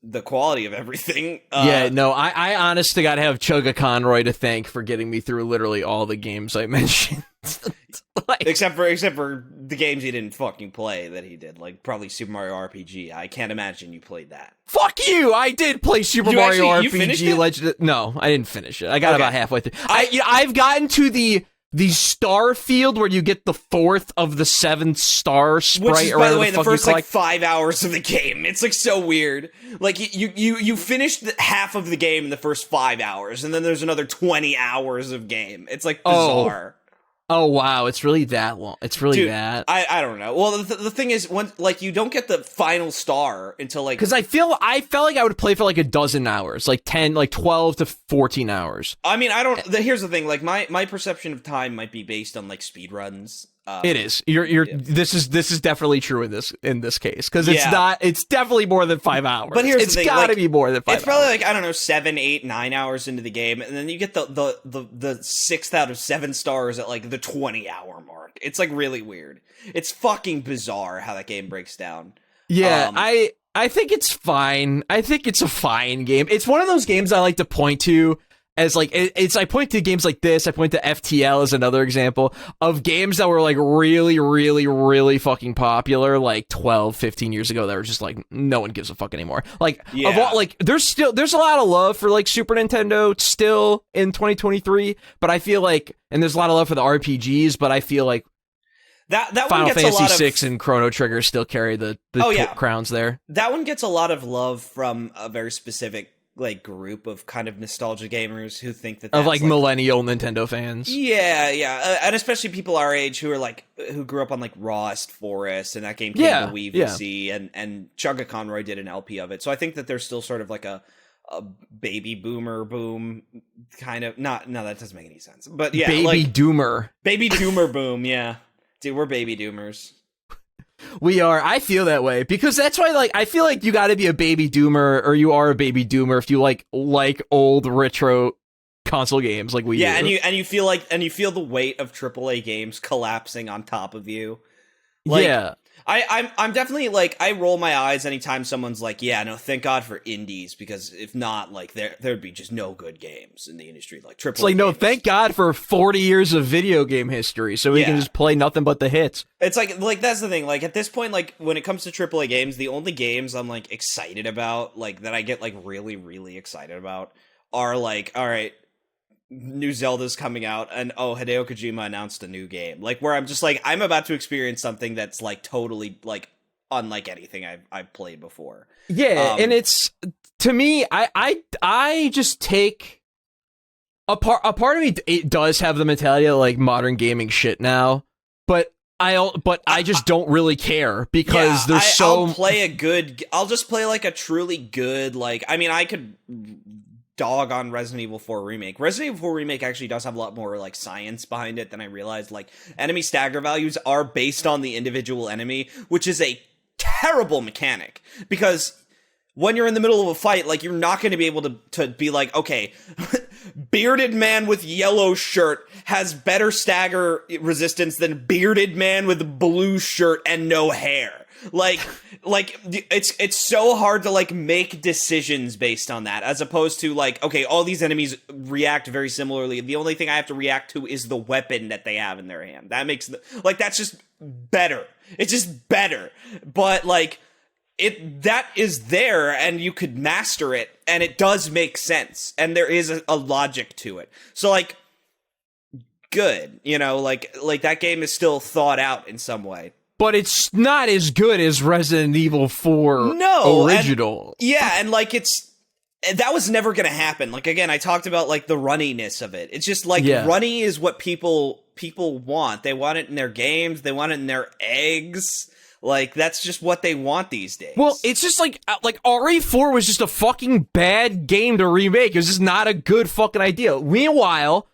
the quality of everything. I honest to God have Chugga Conroy to thank for getting me through literally all the games I mentioned. except for the games he didn't fucking play that he did, like probably Super Mario RPG. I can't imagine you played that. Fuck you! I did play Super Mario RPG Legend. No, I didn't finish it. I got about halfway through. I've gotten to the star field where you get the 4th of the 7th star sprite. Which is, by the way, the first like 5 hours of the game. It's like so weird. Like you finished half of the game in the first 5 hours, and then there's another 20 hours of game. It's like bizarre. Oh wow, it's really that long. It's really Dude, that. I don't know. Well, the thing is, when like you don't get the final star until like Because I felt like I would play for like a dozen hours, like 10, like 12 to 14 hours. I mean, I don't. Here's the thing: like my perception of time might be based on like speedruns. It is. You're. Yeah. This is definitely true in this case because it's Yeah. not. It's definitely more than 5 hours. But here's the it's thing, got to like, be more than 5 hours. It's probably like, I don't know, 7, 8, 9 hours into the game, and then you get the 6th out of 7 stars at like the 20-hour mark. It's like really weird. It's fucking bizarre how that game breaks down. Yeah, I think it's fine. I think it's a fine game. It's one of those games I like to point to as like I point to games like this. I point to FTL as another example of games that were like really, really, really fucking popular like 12, 15 years ago that were just like no one gives a fuck anymore. Like there's a lot of love for like Super Nintendo still in 2023, but I feel like and there's a lot of love for the RPGs, but I feel like that Final one gets Fantasy a lot of, VI and Chrono Trigger still carry the crowns there. That one gets a lot of love from a very specific like group of kind of nostalgia gamers who think that of like millennial Nintendo fans. Yeah, and especially people our age who are who grew up on like Rawest Forest, and that game came to Wii VC, and Chugga Conroy did an LP of it. So I think that there's still sort of like a baby boomer boom kind of no, that doesn't make any sense. But yeah, baby doomer boom, yeah. Dude, we're baby doomers. We are. I feel that way because that's why, like, I feel like you got to be a baby doomer, or you are a baby doomer if you like old retro console games like we do. And you feel the weight of AAA games collapsing on top of you. I'm definitely like, I roll my eyes anytime someone's like, yeah, no, thank God for indies, because if not, like there'd be just no good games in the industry, like AAA. It's like, no, thank God for 40 years of video game history, so we can just play nothing but the hits. It's like that's the thing. Like at this point, like when it comes to AAA games, the only games I'm like excited about, like that I get like really, really excited about, are like, all right, new Zelda's coming out, and Hideo Kojima announced a new game, like where I'm just like, I'm about to experience something that's like totally like unlike anything I've played before. And it's, to me, I just take a part of me, it does have the mentality of like modern gaming shit now, but I just don't really care because I'll just play like a truly good, like, I mean, I could dog on Resident Evil 4 Remake. Resident Evil 4 Remake actually does have a lot more like science behind it than I realized. Like, enemy stagger values are based on the individual enemy, which is a terrible mechanic, because when you're in the middle of a fight, like, you're not going to be able to be like, okay, bearded man with yellow shirt has better stagger resistance than bearded man with blue shirt and no hair. Like it's so hard to like make decisions based on that, as opposed to like, okay, all these enemies react very similarly. The only thing I have to react to is the weapon that they have in their hand. That makes that's just better. It's just better. But like, that is there, and you could master it, and it does make sense, and there is a logic to it. So like, good, you know, like that game is still thought out in some way. But it's not as good as Resident Evil 4 original. And like, that was never gonna happen. Like, again, I talked about like the runniness of it. It's just like, runny is what people want. They want it in their games. They want it in their eggs. Like, that's just what they want these days. Well, it's just like RE4 was just a fucking bad game to remake. It was just not a good fucking idea. Meanwhile,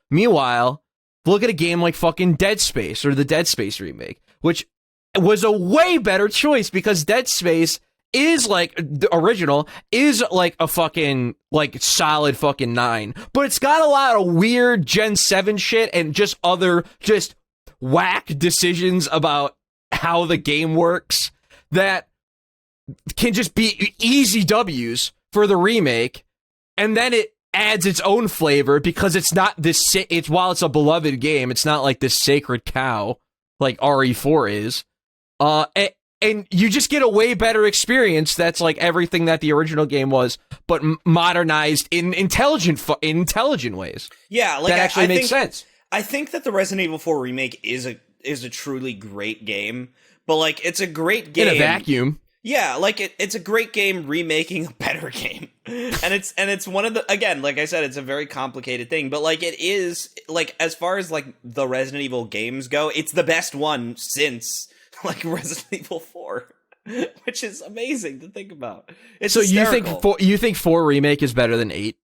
look at a game like fucking Dead Space, or the Dead Space remake, which was a way better choice, because Dead Space is like, the original is like a fucking like solid fucking 9, but it's got a lot of weird Gen 7 shit and just other just whack decisions about how the game works that can just be easy W's for the remake, and then it adds its own flavor because it's not this. While it's a beloved game, it's not like this sacred cow like RE4 is. And you just get a way better experience that's like everything that the original game was, but modernized in intelligent ways. Yeah, like, that actually makes sense. I think that the Resident Evil 4 remake is a truly great game, but like, it's a great game in a vacuum. Yeah, like, it's a great game remaking a better game. And it's one of the, again, like I said, it's a very complicated thing, but like it is like, as far as like the Resident Evil games go, it's the best one since like Resident Evil 4, which is amazing to think about. It's so hysterical. you think 4 remake is better than 8?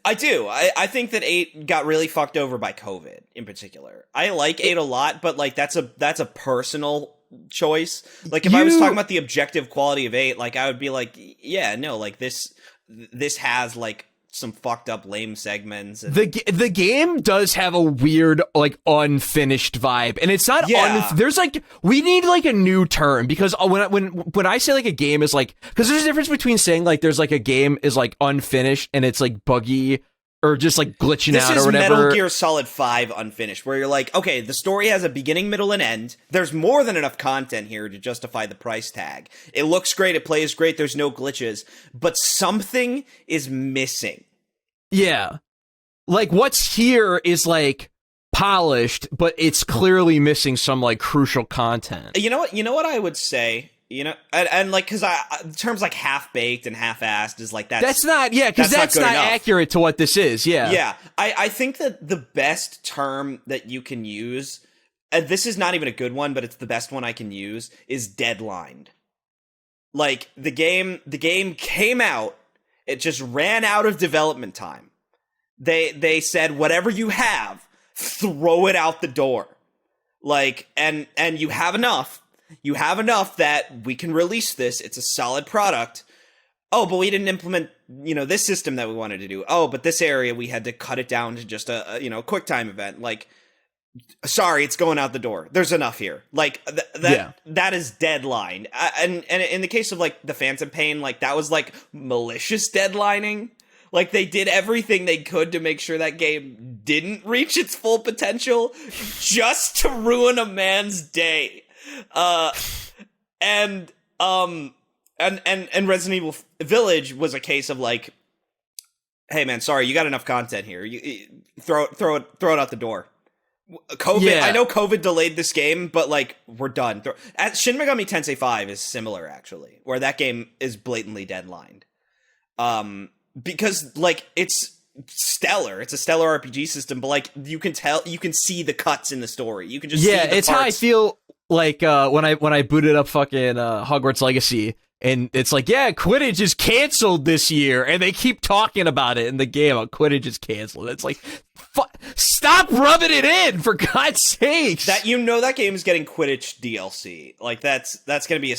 I do. I think that 8 got really fucked over by COVID in particular. I like 8 a lot, but like that's a personal choice. Like if I was talking about the objective quality of 8, like I would be like, yeah, no, like this has like some fucked up lame segments. And the game does have a weird like unfinished vibe, and it's not. There's like, we need like a new term, because when I say like a game is like, because there's a difference between saying like there's like a game is like unfinished and it's like buggy or just like glitching out or whatever. This is Metal Gear Solid 5 unfinished, where you're like, okay, the story has a beginning, middle, and end. There's more than enough content here to justify the price tag. It looks great, it plays great, there's no glitches, but something is missing. Yeah. Like what's here is like polished, but it's clearly missing some like crucial content. You know what I would say? You know, and like, because terms like half-baked and half-assed is like, that's not not accurate to what this is. Yeah. I think that the best term that you can use, and this is not even a good one, but it's the best one I can use, is deadlined. Like the game came out, it just ran out of development time. They said, whatever you have, throw it out the door. Like, and you have enough. You have enough that we can release this. It's a solid product. Oh, but we didn't implement, this system that we wanted to do. Oh, but this area, we had to cut it down to just a quick time event. Like, sorry, it's going out the door. There's enough here. Like, that is deadline. And in the case of, like, the Phantom Pain, like, that was, like, malicious deadlining. Like, they did everything they could to make sure that game didn't reach its full potential just to ruin a man's day. And Resident Evil Village was a case of like, hey man, sorry, you got enough content here. You throw it out the door. COVID. Yeah. I know COVID delayed this game, but like we're done. Shin Megami Tensei 5 is similar actually, where that game is blatantly deadlined. Because like it's stellar. It's a stellar RPG system, but like you can see the cuts in the story. You can just see the it's parts. how I feel. Like when I booted up fucking Hogwarts Legacy, and it's like, yeah, Quidditch is canceled this year, and they keep talking about it in the game. Quidditch is canceled. It's like, stop rubbing it in, for God's sakes. That that game is getting Quidditch DLC. Like that's gonna be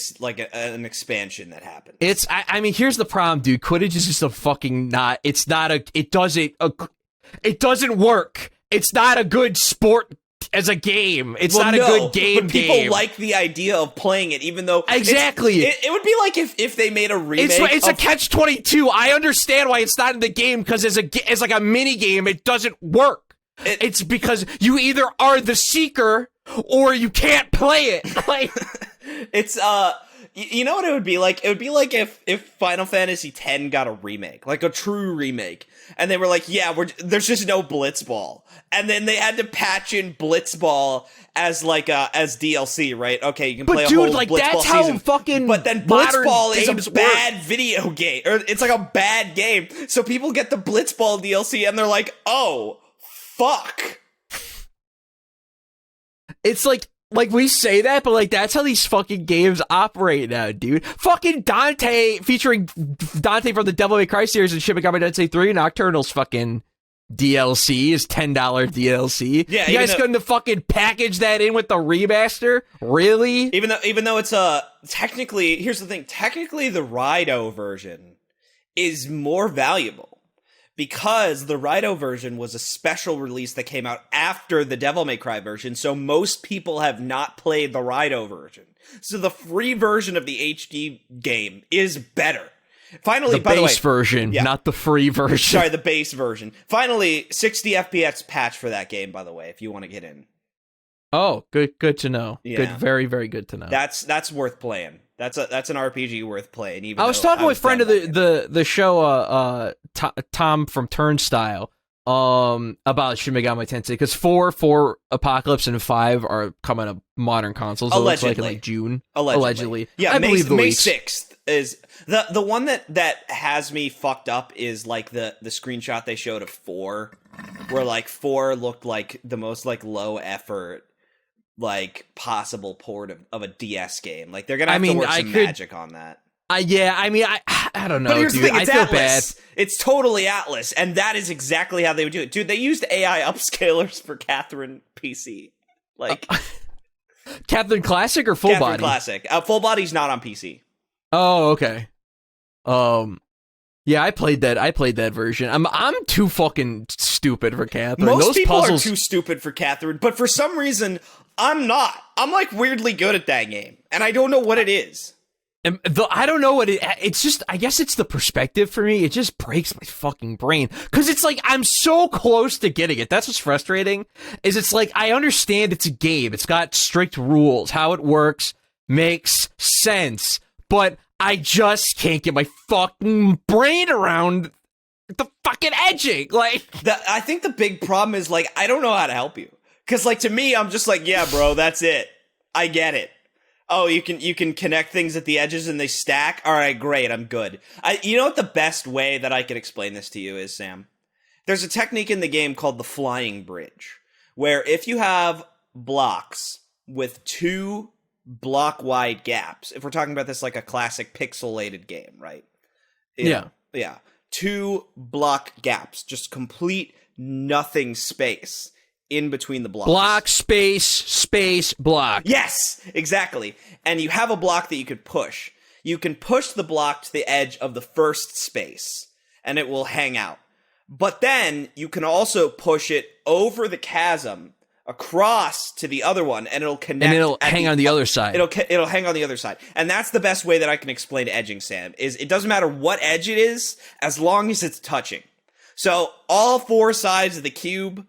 an expansion that happens. I mean, here's the problem, dude. Quidditch is just a fucking not. It's not a. It doesn't work. It's not a good sport. As a game, it's not a good game. But people like the idea of playing it, even though exactly it would be like if they made a remake. It's a catch-22. I understand why it's not in the game, because as like a mini game, it doesn't work. It's because you either are the seeker or you can't play it. Like it's you know what it would be like? It would be like if Final Fantasy X got a remake, like a true remake, and they were like, yeah, there's just no Blitzball. And then they had to patch in Blitzball as as DLC, right? Okay, you can play a whole Blitzball that's season. How fucking but then Blitzball is a bad video game, or it's like a bad game. So people get the Blitzball DLC and they're like, oh, fuck. It's like we say that, but like that's how these fucking games operate now, dude. Fucking Dante featuring Dante from the Devil May Cry series and Shin Megami Tensei 3 Nocturnal's fucking DLC is $10 DLC. Yeah, you guys couldn't fucking package that in with the remaster? Really? Even though it's technically, here's the thing, technically the Rido version is more valuable. Because the Rido version was a special release that came out after the Devil May Cry version, so most people have not played the Rido version. So the free version of the HD game is better. Finally, by the way, base version, not the free version. Sorry, the base version. Finally, 60 FPS patch for that game, by the way, if you want to get in. Oh, good to know. Yeah. Good, very, very good to know. That's worth playing. That's an RPG worth playing. Even I was talking with a friend of the show, Tom from Turnstile, about Shin Megami Tensei, because 4 Apocalypse and 5 are coming to modern consoles. Allegedly, like in like June. Allegedly. Yeah, I believe the May leaks. 6th. the one that has me fucked up is like the screenshot they showed of 4, where like 4 looked like the most like low effort like possible port of a DS game. Like they're gonna have to work some magic on that. I don't know, but here's dude. The thing, it's I feel Atlas. bad. It's totally Atlas, and that is exactly how they would do it. Dude, they used AI upscalers for Catherine PC. Like Catherine Classic or Full Catherine Body? Classic. Full Body's not on PC. Oh, okay. Yeah, I played that version. I'm too fucking stupid for Catherine. Most Those people puzzles are too stupid for Catherine, but for some reason, I'm not. I'm like weirdly good at that game, and I don't know what it is. And I don't know what it's just, I guess it's the perspective for me. It just breaks my fucking brain. Cause it's like, I'm so close to getting it. That's what's frustrating, is it's like, I understand it's a game. It's got strict rules. How it works makes sense. But I just can't get my fucking brain around the fucking edging. Like, I think the big problem is like, I don't know how to help you. Cause like, to me, I'm just like, yeah, bro, that's it. I get it. Oh, you can connect things at the edges and they stack? All right, great, I'm good. You know what the best way that I could explain this to you is, Sam? There's a technique in the game called the flying bridge, where if you have blocks with 2 block-wide gaps, if we're talking about this like a classic pixelated game, right? Yeah. 2 block gaps, just complete nothing space in between the blocks. Block, space, block. Yes, exactly. And you have a block that you could push. You can push the block to the edge of the first space, and it will hang out. But then you can also push it over the chasm across to the other one, and it'll connect. And it'll hang on the other side. It'll hang on the other side. And that's the best way that I can explain edging, Sam, is it doesn't matter what edge it is, as long as it's touching. So all 4 sides of the cube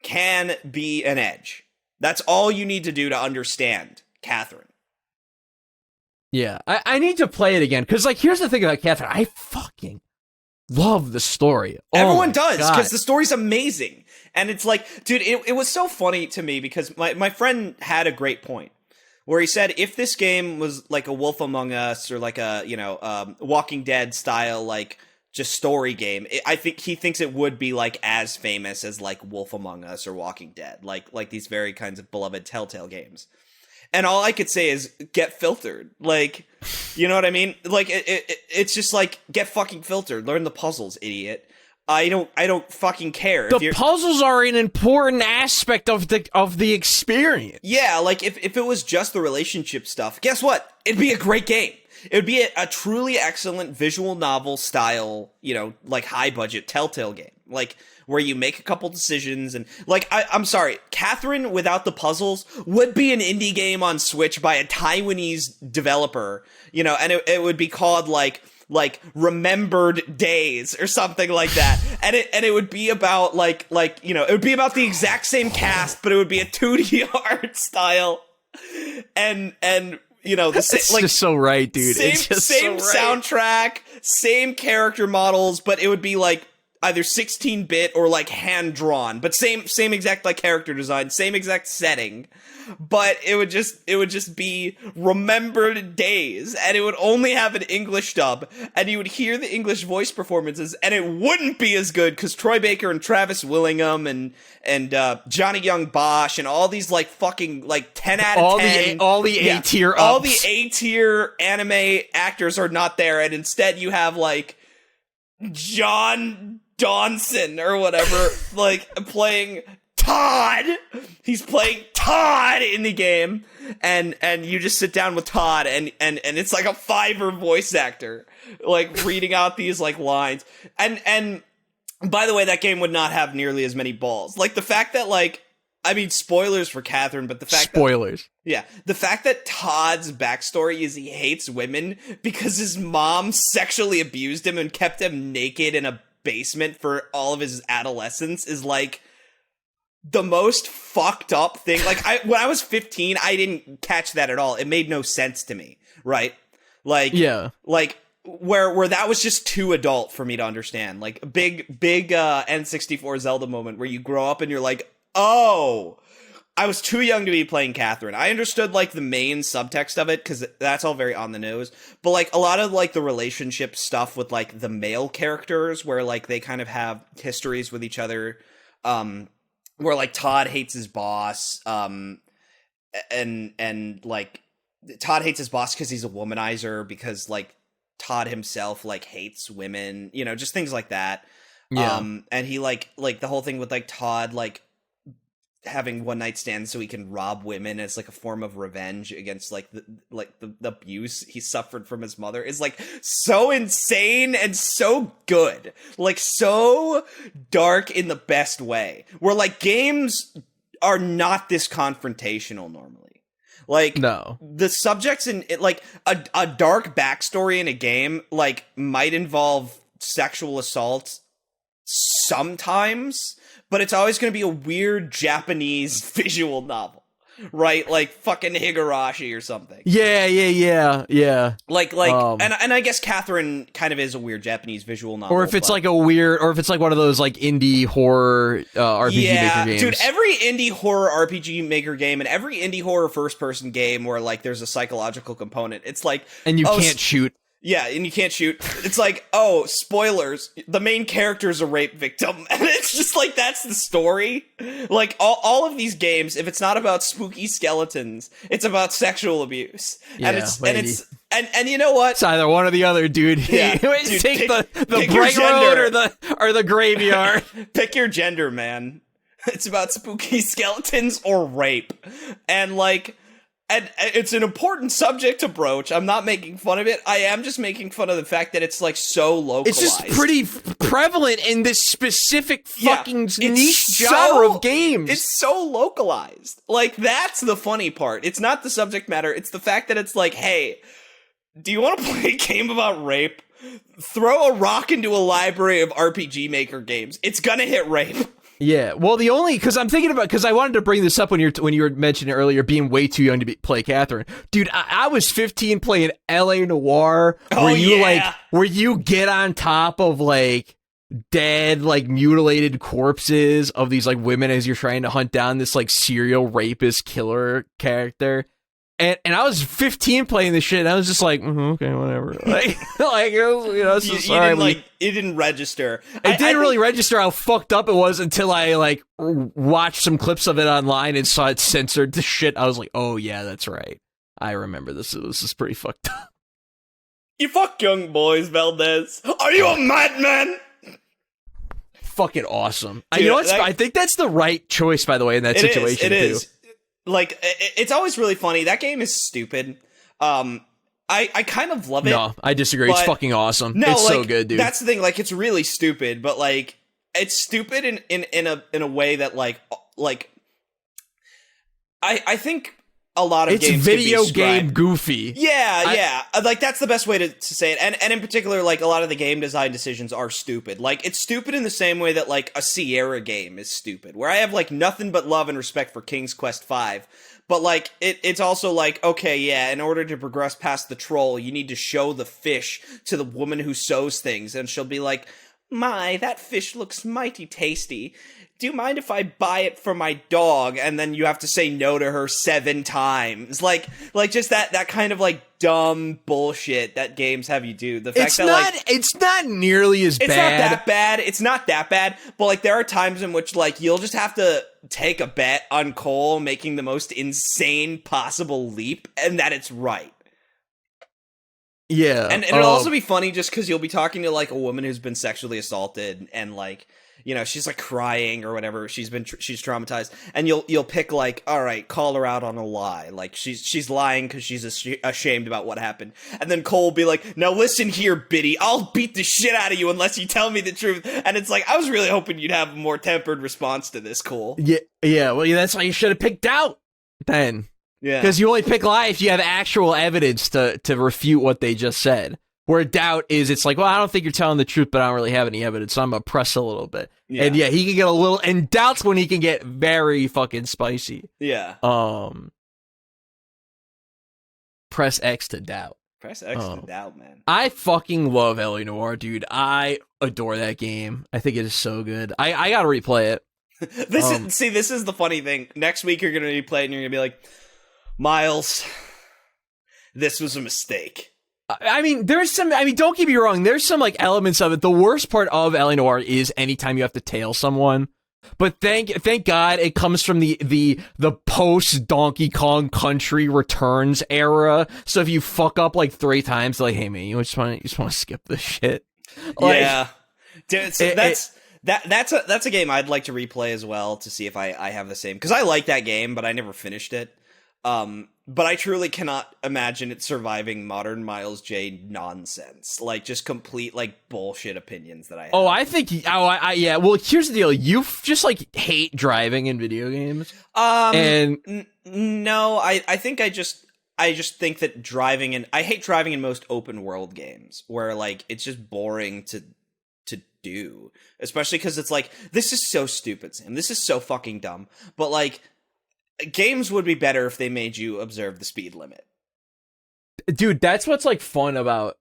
can be an edge. That's all you need to do to understand Catherine. Yeah, I need to play it again, because, like, here's the thing about Catherine. I fucking love the story. Everyone does, because the story's amazing. And it's like, dude, it was so funny to me, because my friend had a great point, where he said, if this game was like a Wolf Among Us, or like a, Walking Dead style, like, just story game, I think he thinks it would be like as famous as like Wolf Among Us or Walking Dead, like these very kinds of beloved Telltale games. And all I could say is get filtered. Like, you know what I mean? Like it's just like get fucking filtered. Learn the puzzles, idiot. I don't fucking care. The puzzles are an important aspect of the experience. Yeah, like if it was just the relationship stuff, guess what? It'd be a great game. It would be a truly excellent visual novel style, like high budget Telltale game, like where you make a couple decisions and like, I'm sorry, Catherine without the puzzles would be an indie game on Switch by a Taiwanese developer, and it would be called like Remembered Days or something like that. And it would be about like, it would be about the exact same cast, but it would be a 2D art style. And It's just so right, dude. It's just same so right. soundtrack, same character models, but it would be like either 16-bit or like hand-drawn, but same exact like character design, same exact setting. But it would just be Remembered Days, and it would only have an English dub, and you would hear the English voice performances, and it wouldn't be as good because Troy Baker and Travis Willingham and Johnny Young Bosch and all these like fucking like 10 out of 10 all the A-tier ups. all the A-tier anime actors are not there, and instead you have like John Donson or whatever like playing Todd. He's playing Todd in the game, and you just sit down with Todd, and it's like a Fiverr voice actor like reading out these like lines. And by the way, that game would not have nearly as many balls. Like the fact that like, I mean, spoilers for Catherine, but the fact the fact that Todd's backstory is he hates women because his mom sexually abused him and kept him naked in a basement for all of his adolescence is like the most fucked up thing. Like when I was 15, I didn't catch that at all. It made no sense to me, right? Like, yeah, like where that was just too adult for me to understand. Like a big N64 Zelda moment where you grow up and you're like, oh, I was too young to be playing Catherine. I understood like the main subtext of it because that's all very on the nose. But like a lot of like the relationship stuff with like the male characters, where like they kind of have histories with each other, where like Todd hates his boss, and like Todd hates his boss because he's a womanizer, because like Todd himself like hates women, you know, just things like that. Yeah. And he like the whole thing with like Todd like having one night stands so he can rob women as like a form of revenge against like the abuse he suffered from his mother is like so insane and so good, like so dark in the best way, where like games are not this confrontational normally. Like, no, the subjects in it, like a dark backstory in a game like might involve sexual assault sometimes, but it's always going to be a weird Japanese visual novel, right? Like fucking Higurashi or something. Yeah. Like, and I guess Catherine kind of is a weird Japanese visual novel. Or if it's like or if it's like one of those like indie horror RPG Maker games. Dude, every indie horror RPG Maker game and every indie horror first-person game where like there's a psychological component, it's like, and you can't shoot. Yeah, and you can't shoot. It's like, oh, spoilers, the main character's a rape victim. And it's just like, that's the story. Like, all of these games, if it's not about spooky skeletons, it's about sexual abuse. Yeah, and you know what? It's either one or the other, dude. Yeah, Dude, take the pick bright road gender. or the graveyard. Pick your gender, man. It's about spooky skeletons or rape. And like... And it's an important subject to broach. I'm not making fun of it. I am just making fun of the fact that it's like so localized. It's just pretty prevalent in this specific fucking niche genre of games. It's so localized. Like, that's the funny part. It's not the subject matter. It's the fact that it's like, hey, do you want to play a game about rape? Throw a rock into a library of RPG Maker games. It's gonna hit rape. Yeah, well, because I wanted to bring this up when you were mentioning earlier being way too young to play Catherine. Dude, I was 15 playing LA Noire, where you get on top of like dead, like mutilated corpses of these like women as you're trying to hunt down this like serial rapist killer character. And I was 15 playing this shit, and I was just like, okay, whatever. Like it was, you know, it didn't register. It didn't really register how fucked up it was until I like watched some clips of it online and saw it censored to shit. I was like, oh yeah, that's right. I remember this. This is pretty fucked up. You fuck young boys, Valdez. Are you a madman? Fucking awesome. Dude, you know what? I think that's the right choice, by the way, in that situation. It is. Like, it's always really funny. That game is stupid. I kind of love it. No, I disagree. It's fucking awesome. No, it's so good, dude. That's the thing. Like, it's really stupid, but like, it's stupid in a way that like I think a lot of games it's video game goofy. Yeah. Like, that's the best way to say it. And in particular, like, a lot of the game design decisions are stupid. Like, it's stupid in the same way that, like, a Sierra game is stupid. Where I have, like, nothing but love and respect for King's Quest V. But, like, it's also like, okay, yeah, in order to progress past the troll, you need to show the fish to the woman who sews things. And she'll be like, my, that fish looks mighty tasty. Do you mind if I buy it for my dog? And then you have to say no to her 7 times. Like just that kind of like dumb bullshit that games have you do. The fact it's not nearly as bad. It's not that bad. It's not that bad. But like there are times in which like you'll just have to take a bet on Cole making the most insane possible leap and that it's right. Yeah. And it'll also be funny just because you'll be talking to like a woman who's been sexually assaulted and like, you know, she's like crying or whatever. She's traumatized, and you'll pick like, all right, call her out on a lie. Like she's lying because she's ashamed about what happened. And then Cole will be like, now listen here, Biddy, I'll beat the shit out of you unless you tell me the truth. And it's like, I was really hoping you'd have a more tempered response to this, Cole. Yeah. Well, that's why you should have picked doubt then. Yeah, because you only pick lie if you have actual evidence to refute what they just said. Where doubt is, it's like, well, I don't think you're telling the truth, but I don't really have any evidence, so I'm gonna press a little bit. Yeah. And yeah, he can get a little, and doubt's when he can get very fucking spicy. Yeah. Press X to doubt. Press X to doubt, man. I fucking love LA Noire, dude. I adore that game. I think it is so good. I gotta replay it. This is the funny thing. Next week you're gonna be playing and you're gonna be like, Myles, this was a mistake. I mean, don't get me wrong, there's some, like, elements of it. The worst part of L.A. Noire is anytime you have to tail someone. But thank God it comes from the post Donkey Kong Country Returns era. So if you fuck up like 3 times, like, hey man, you just want to skip this shit. Like, yeah, dude, that's a game I'd like to replay as well to see if I have the same, because I like that game, but I never finished it. But I truly cannot imagine it surviving modern Myles J nonsense, like just complete like bullshit opinions that I have. Oh, I think. Yeah. Well, here's the deal. You just like hate driving in video games. No, I think I just think that I hate driving in most open world games where like it's just boring to do, especially because it's like, this is so stupid, Sam. This is so fucking dumb. But like, games would be better if they made you observe the speed limit. Dude, that's what's like fun about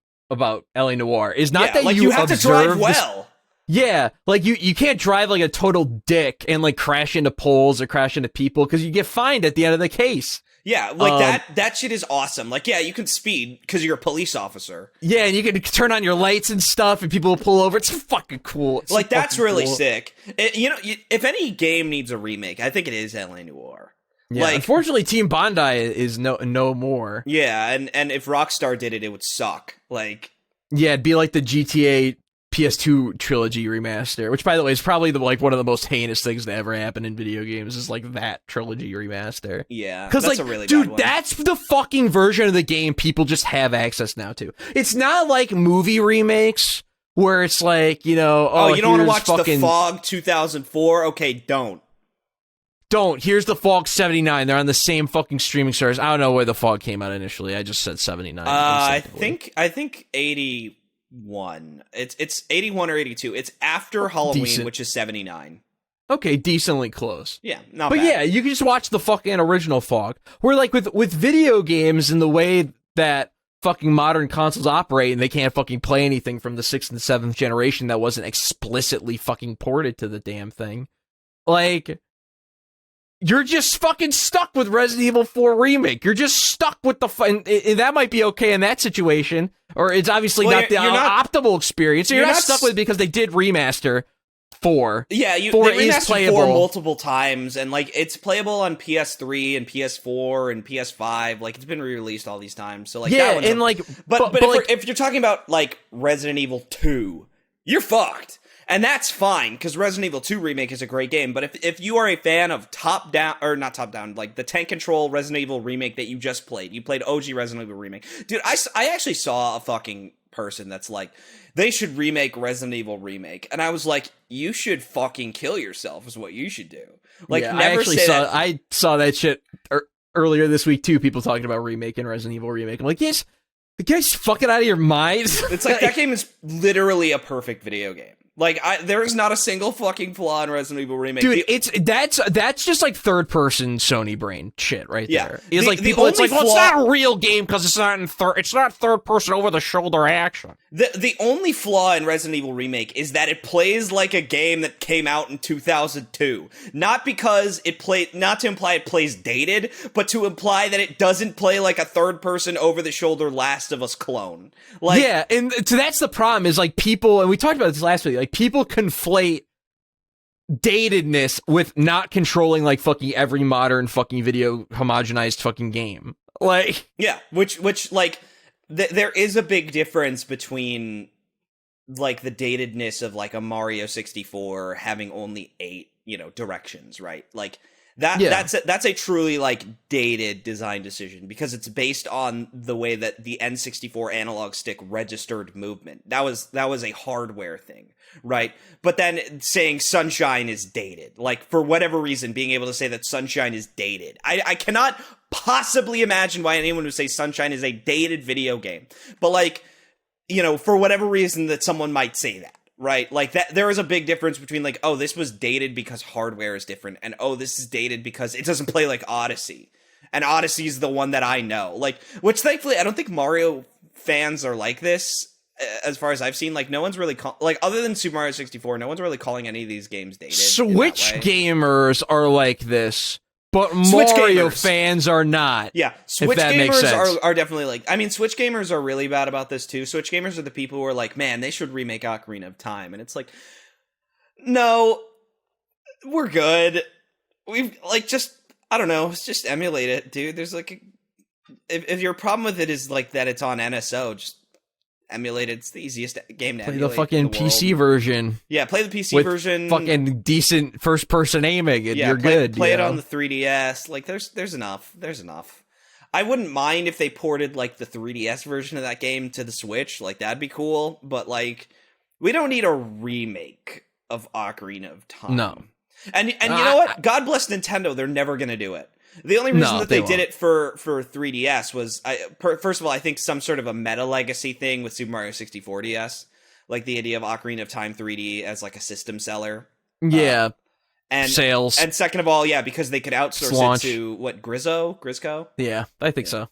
L.A. Noire is not that like you have to drive well. Yeah, like you can't drive like a total dick and like crash into poles or crash into people because you get fined at the end of the case. Yeah, like that shit is awesome. Like, yeah, you can speed because you're a police officer. Yeah, and you can turn on your lights and stuff, and people will pull over. It's fucking cool. Like, that's really cool. Sick. If any game needs a remake, I think it is L.A. Noire. Yeah, like, unfortunately, Team Bondi is no more. Yeah, and if Rockstar did it, it would suck. Like, yeah, it'd be like the GTA PS2 trilogy remaster, which, by the way, is probably one of the most heinous things to ever happen in video games. Is like that trilogy remaster. Yeah, because like, a really dude, bad one. That's the fucking version of the game people just have access now to. It's not like movie remakes where it's like, you don't want to watch The Fog 2004? Okay, don't. Here's The Fog 79. They're on the same fucking streaming service. I don't know where The Fog came out initially. I just said 79. I think 81. It's 81 or 82. It's after Halloween, which is 79. Okay, decently close. Yeah, not but bad. Yeah, you can just watch the fucking original Fog. Where like with video games and the way that fucking modern consoles operate, and they can't fucking play anything from the 6th and 7th generation that wasn't explicitly fucking ported to the damn thing. Like, you're just fucking stuck with Resident Evil 4 Remake. You're just stuck with and that might be okay in that situation, or it's obviously not the optimal experience. So you're not stuck with it because they did remaster 4. Yeah, 4 they is playable 4 multiple times, and like it's playable on PS3 and PS4 and PS5. Like, it's been re-released all these times. So like, yeah, and like, but if you're talking about like Resident Evil 2, you're fucked. And that's fine, because Resident Evil 2 Remake is a great game, but if you are a fan of not top-down, like the tank control Resident Evil Remake that you just played, you played OG Resident Evil Remake. Dude, I actually saw a fucking person that's like, they should remake Resident Evil Remake. And I was like, you should fucking kill yourself is what you should do. Like, yeah, never I saw that shit earlier this week, too, people talking about remaking Resident Evil Remake. I'm like, yes, the guy's fucking out of your minds. It's like, that game is literally a perfect video game. Like, there is not a single fucking flaw in Resident Evil Remake. Dude, that's just like third person Sony brain shit right there. It's like people, it's like, well, it's not a real game because it's not third person over the shoulder action. The only flaw in Resident Evil Remake is that it plays like a game that came out in 2002. Not because not to imply it plays dated, but to imply that it doesn't play like a third person over the shoulder Last of Us clone. Like, yeah, and so that's the problem is like people, and we talked about this last week, like people conflate datedness with not controlling like fucking every modern fucking video homogenized fucking game. Like, yeah, which like there is a big difference between like the datedness of like a Mario 64 having only 8, directions, right? Like that's a truly like dated design decision because it's based on the way that the N64 analog stick registered movement. That was a hardware thing, right? But then saying Sunshine is dated, like for whatever reason, being able to say that Sunshine is dated, I cannot possibly imagine why anyone would say Sunshine is a dated video game. But like, for whatever reason that someone might say that. Right, like that. There is a big difference between like, oh, this was dated because hardware is different, and oh, this is dated because it doesn't play like Odyssey, and Odyssey is the one that I know. Like, which thankfully I don't think Mario fans are like this. as far as I've seen, like no one's really like other than Super Mario 64, no one's really calling any of these games dated. Switch gamers are like this, but Switch Mario gamers. fans are not. Yeah, Switch gamers are definitely like. I mean, Switch gamers are really bad about this too. Switch gamers are the people who are like, man, they should remake Ocarina of Time, and it's like, no, we're good. We've like just I don't know, just emulate it, dude. There's like, if your problem with it is like that it's on NSO, just emulate it. It's the easiest game to play emulate. The fucking PC version. Yeah, play the PC version. Fucking decent first person aiming, and you're good. Play it on the 3DS. Like there's enough. There's enough. I wouldn't mind if they ported like the 3DS version of that game to the Switch. Like that'd be cool. But like, we don't need a remake of Ocarina of Time. No. And you know what? God bless Nintendo. They're never gonna do it. The only reason that they did it for 3DS was, first of all, I think some sort of a meta legacy thing with Super Mario 64 DS, like the idea of Ocarina of Time 3D as like a system seller. Yeah, and sales. And second of all, yeah, because they could outsource it to what Grisco? Yeah, I think so.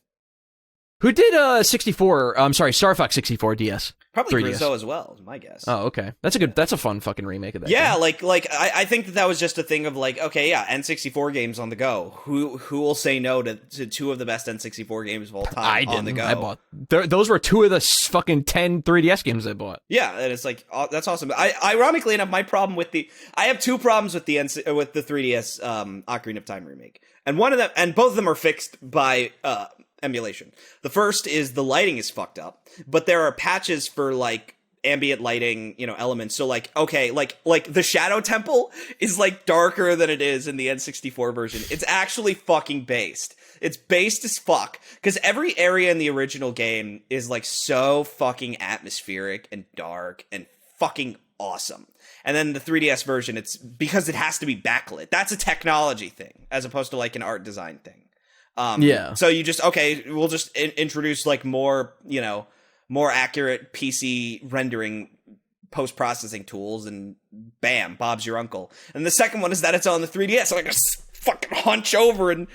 Who did 64? I'm sorry, Star Fox 64 DS. Probably 3DS. Grisco as well, is my guess. Oh, okay. That's a fun fucking remake of that. Yeah, game. like I think that was just a thing of like, okay, yeah, N64 games on the go. Who will say no to two of the best N64 games of all time I didn't. on the go? I bought those were two of the fucking 10 3DS games I bought. Yeah, and it's like that's awesome. Ironically enough, my problem with I have two problems with the 3DS Ocarina of Time remake, and one of them, and both of them are fixed by emulation. The first is the lighting is fucked up, but there are patches for like ambient lighting, elements. So like, okay, like the Shadow Temple is like darker than it is in the N64 version. It's actually fucking based. It's based as fuck, because every area in the original game is like so fucking atmospheric and dark and fucking awesome. And then the 3DS version, it's because it has to be backlit. That's a technology thing as opposed to like an art design thing. Yeah. So you just, okay, we'll just introduce like more accurate PC rendering post-processing tools, and bam, Bob's your uncle. And the second one is that it's on the 3DS, so I just fucking hunch over and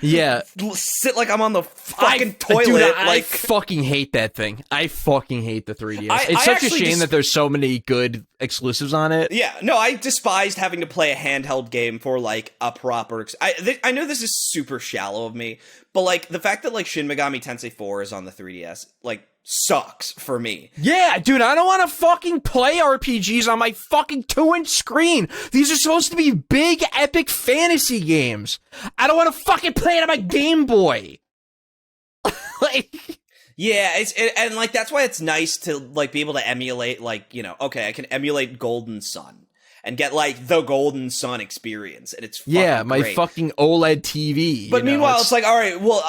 sit like I'm on the fucking toilet. Dude, I fucking hate that thing. I fucking hate the 3DS. It's such a shame that there's so many good exclusives on it. Yeah, no, I despised having to play a handheld game for like a proper. I know this is super shallow of me, but like the fact that like Shin Megami Tensei 4 is on the 3DS, like, sucks for me. Yeah, dude, I don't want to fucking play RPGs on my fucking 2-inch screen. These are supposed to be big, epic fantasy games. I don't want to fucking play it on my Game Boy. Yeah, and like that's why it's nice to like be able to emulate, like, okay, I can emulate Golden Sun and get like the Golden Sun experience, and it's fucking my great. fucking OLED TV. But meanwhile, it's like, all right, well,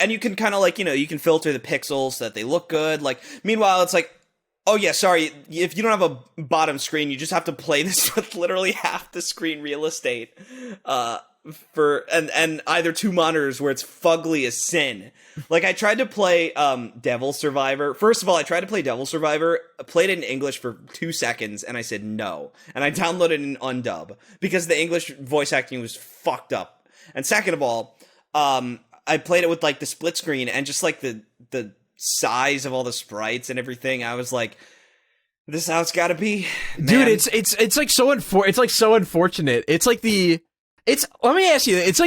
and you can kind of like, you can filter the pixels so that they look good. Like, meanwhile, it's like, oh yeah, sorry, if you don't have a bottom screen, you just have to play this with literally half the screen real estate, and either two monitors where it's fugly as sin. Like, I tried to play Devil Survivor. First of all, I tried to play Devil Survivor, played it in English for 2 seconds, and I said no. And I downloaded it in undub because the English voice acting was fucked up. And second of all, I played it with like the split screen, and just like the size of all the sprites and everything, I was like, this is how it's gotta be, man. Dude, it's like so unfortunate. It's like let me ask you, it's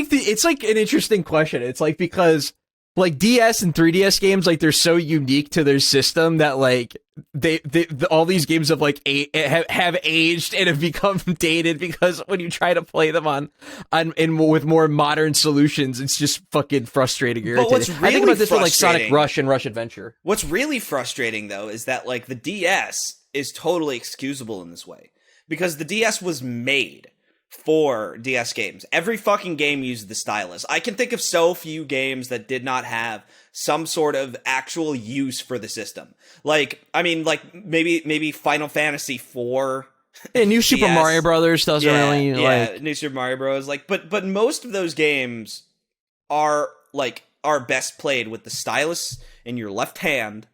like an interesting question. It's like, because like DS and 3DS games, like, they're so unique to their system that like they all these games have like have aged and have become dated, because when you try to play them on with more modern solutions, it's just fucking frustrating. But what's really I think about this with like Sonic Rush and Rush Adventure. What's really frustrating though is that like the DS is totally excusable in this way, because the DS was made for DS games. Every fucking game used the stylus. I can think of so few games that did not have some sort of actual use for the system. Like, I mean, like maybe Final Fantasy IV. Yeah, New Super Mario Brothers doesn't really like. New Super Mario Bros. Like, but most of those games are best played with the stylus in your left hand.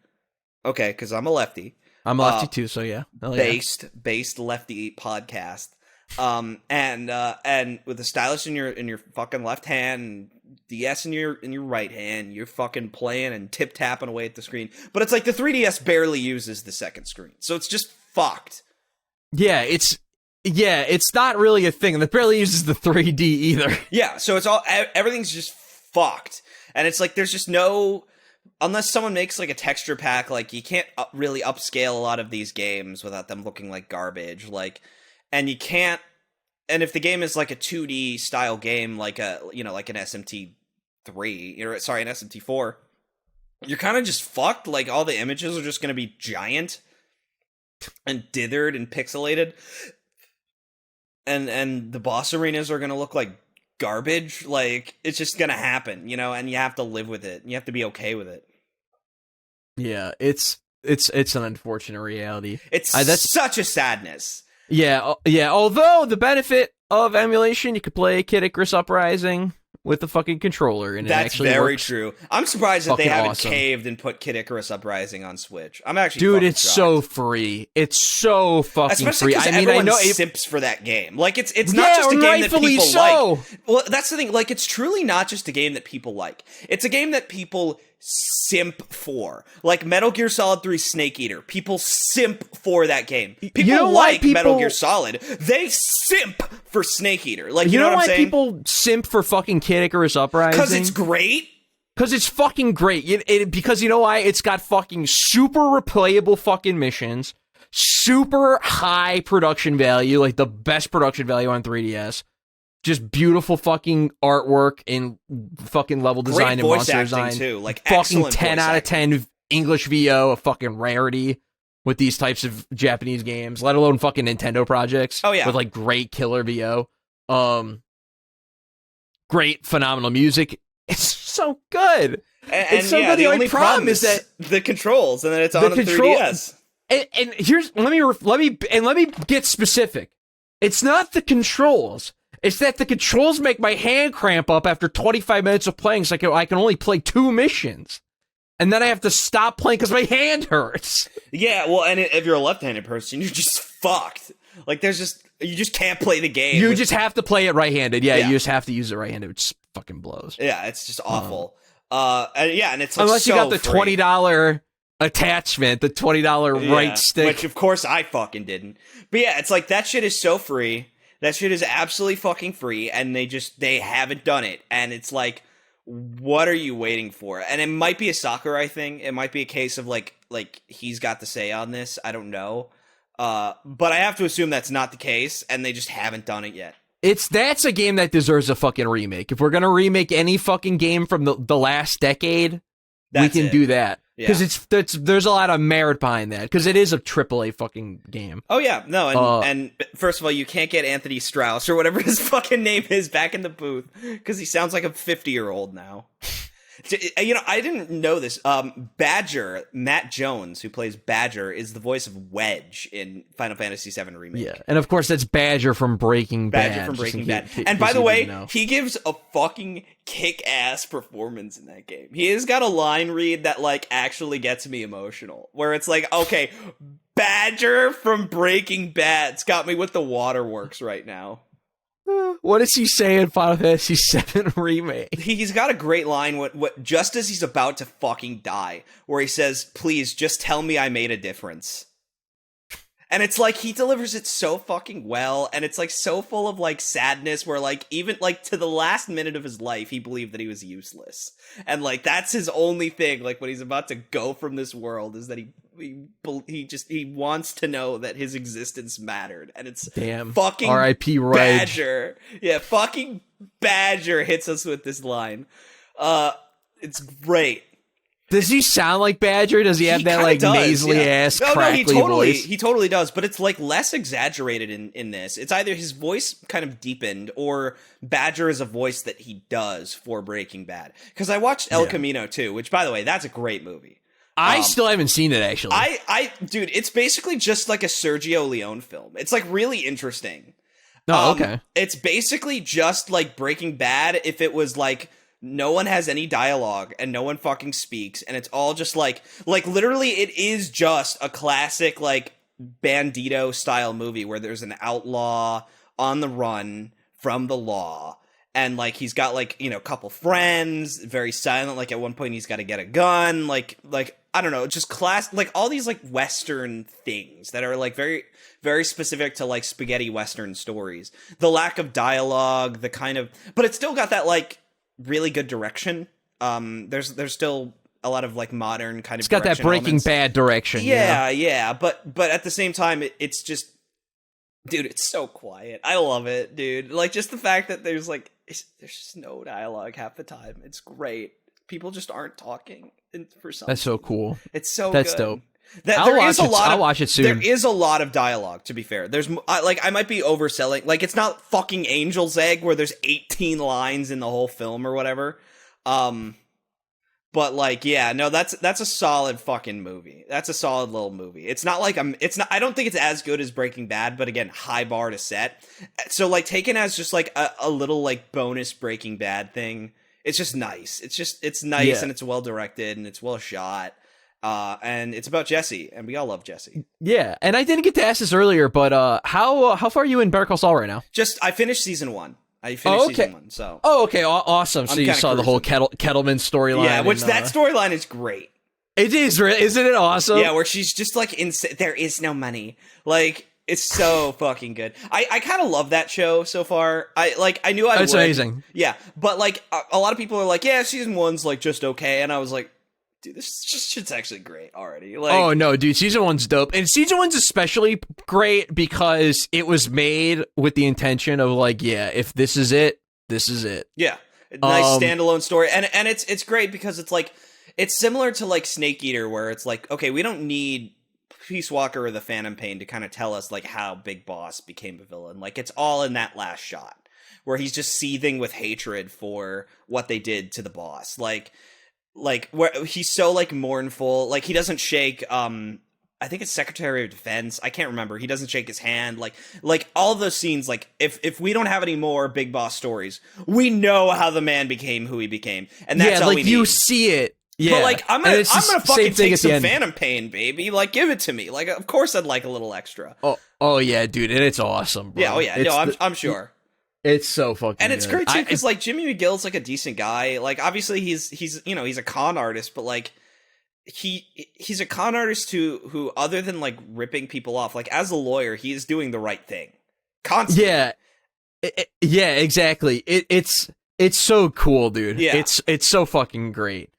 Okay, because I'm a lefty. I'm a lefty too, so yeah. Based lefty podcast. And with the stylus in your fucking left hand, DS in your right hand, you're fucking playing and tip tapping away at the screen. But it's like the 3DS barely uses the second screen, so it's just fucked. Yeah, it's not really a thing, and it barely uses the 3D either. Yeah, so it's everything's just fucked, and it's like there's just no, unless someone makes like a texture pack, like you can't really upscale a lot of these games without them looking like garbage, like, and you can't. And if the game is like a 2D style game, like an SMT3, an SMT4, you're kind of just fucked. Like all the images are just going to be giant and dithered and pixelated, and the boss arenas are going to look like garbage. Like it's just going to happen, and you have to live with it. You have to be okay with it. Yeah, it's an unfortunate reality. It's such a sadness. Yeah. Although the benefit of emulation, you could play Kid Icarus Uprising with the fucking controller, and that's it actually very works. true. I'm surprised that they haven't awesome. Caved and put Kid Icarus Uprising on Switch. I'm actually it's shocked. so free. It's so fucking Especially free. I know simps for that game. Like it's not just a game that people like. Well, that's the thing. Like it's truly not just a game that people like. It's a game that people simp for. Like Metal Gear Solid 3 Snake Eater. People simp for that game. People like Metal Gear Solid. They simp for Snake Eater. Like you know what I'm saying? People simp for fucking Kid Icarus Uprising? Because it's great. Because it's fucking great. Because you know why? It's got fucking super replayable fucking missions, super high production value, like the best production value on 3DS. Just beautiful fucking artwork and fucking level design and monster design too. Like fucking 10 out of 10 English VO, a fucking rarity with these types of Japanese games, let alone fucking Nintendo projects. Oh yeah, with like great killer VO. Great phenomenal music. It's so good. And it's so good. The only only problem is that the controls, and then it's on the 3DS. And here's let me get specific. It's not the controls. It's that the controls make my hand cramp up after 25 minutes of playing, so I can only play 2 missions. And then I have to stop playing because my hand hurts. Yeah, well, and if you're a left-handed person, you're just fucked. Like, you just can't play the game. You just have to play it right-handed. Yeah, you just have to use it right-handed, which fucking blows. Yeah, it's just awful. And it's like unless so you got the free. $20 attachment, the $20 right stick. Which, of course, I fucking didn't. But yeah, it's like, that shit is so free. That shit is absolutely fucking free, and they haven't done it. And it's like, what are you waiting for? And it might be a Sakurai thing. It might be a case of like he's got the say on this. I don't know. But I have to assume that's not the case, and they just haven't done it yet. That's a game that deserves a fucking remake. If we're gonna remake any fucking game from the last decade, we can do that. Because there's a lot of merit behind that. Because it is a AAA fucking game. Oh yeah, no, and first of all, you can't get Anthony Strauss or whatever his fucking name is back in the booth because he sounds like a 50-year-old now. I didn't know this. Badger, Matt Jones, who plays Badger, is the voice of Wedge in Final Fantasy VII Remake. Yeah, and of course that's Badger from Breaking Bad. Badger from Breaking Bad. And by the way, he gives a fucking kick-ass performance in that game. He has got a line read that like actually gets me emotional, where it's like, okay, Badger from Breaking Bad's got me with the waterworks right now. What does he say in Final Fantasy VII Remake? He's got a great line what just as he's about to fucking die, where he says, "Please, just tell me I made a difference." And it's like, he delivers it so fucking well, and it's like so full of like sadness, where like even like to the last minute of his life, he believed that he was useless. And like, that's his only thing, like when he's about to go from this world, is that he wants to know that his existence mattered. And it's fucking R.I.P. Badger. Yeah, fucking Badger hits us with this line. It's great. Does he sound like Badger? Does he have that like nasally ass crackly voice? He totally does, but it's like less exaggerated in this. It's either his voice kind of deepened, or Badger is a voice that he does for Breaking Bad. Because I watched El Camino too, which, by the way, that's a great movie. I still haven't seen it, actually. Dude, it's basically just like a Sergio Leone film. It's like really interesting. Oh, okay. It's basically just like Breaking Bad if it was like, no one has any dialogue and no one fucking speaks, and it's all just like literally it is just a classic like Bandito style movie where there's an outlaw, on the run from the law. And, like, he's got, like, you know, a couple friends, very silent. Like, at one point, he's got to get a gun. Like, I don't know, just like, all these, like, Western things that are, like, very, very specific to, like, spaghetti Western stories. The lack of dialogue, the kind of... But it's still got that, like, really good direction. There's still a lot of, like, modern kind of It's got that Breaking elements. Bad direction. Yeah. But at the same time, it's just... Dude, it's so quiet. I love it, dude. Like, just the fact that there's just no dialogue half the time. It's great. People just aren't talking for some That's so reason. cool. It's so That's good. dope. I'll watch it soon. There is a lot of dialogue, to be fair. There's I might be overselling. Like, it's not fucking Angel's Egg where there's 18 lines in the whole film or whatever. But, like, yeah, no, that's a solid fucking movie. That's a solid little movie. It's not like I don't think it's as good as Breaking Bad, but again, high bar to set. So, like, taken as just, like, a little, like, bonus Breaking Bad thing, it's just nice. It's nice, and it's well directed, and it's well shot. And it's about Jesse, and we all love Jesse. Yeah, and I didn't get to ask this earlier, but how far are you in Better Call Saul right now? I finished season 1. I finished season 1, so... Oh, okay, awesome. So I'm you kinda saw the whole Kettleman storyline. Yeah, which that storyline is great. It is, isn't it awesome? Yeah, where she's just like, there is no money. Like, it's so fucking good. I kind of love that show so far. I knew I would. It's amazing. Yeah, but, like, a lot of people are like, yeah, season 1's, like, just okay. And I was like, dude, this shit's actually great already. Like, oh no, dude, season 1's dope, and season 1's especially great because it was made with the intention of, like, yeah, if this is it, this is it. Yeah, nice standalone story, and it's great because it's like it's similar to, like, Snake Eater, where it's like, okay, we don't need Peace Walker or the Phantom Pain to kind of tell us, like, how Big Boss became a villain. Like, it's all in that last shot where he's just seething with hatred for what they did to the boss. Like where he's so, like, mournful, like, he doesn't shake I think it's Secretary of Defense, I can't remember, he doesn't shake his hand, like all those scenes, like, if we don't have any more Big Boss stories, we know how the man became who he became, and that's all we need. You see it. Yeah, but, like, I'm gonna fucking take some Phantom Pain, baby. Like, give it to me. Like, of course I'd like a little extra. Oh yeah, dude, and it's awesome, bro. Yeah, oh yeah, no, I'm sure. It's so fucking and it's good. great too because, like, Jimmy McGill's, like, a decent guy. Like, obviously he's you know, he's a con artist, but, like, he's a con artist who other than, like, ripping people off, like, as a lawyer, he is doing the right thing constantly. Yeah, exactly. It's so cool, dude. Yeah, it's so fucking great.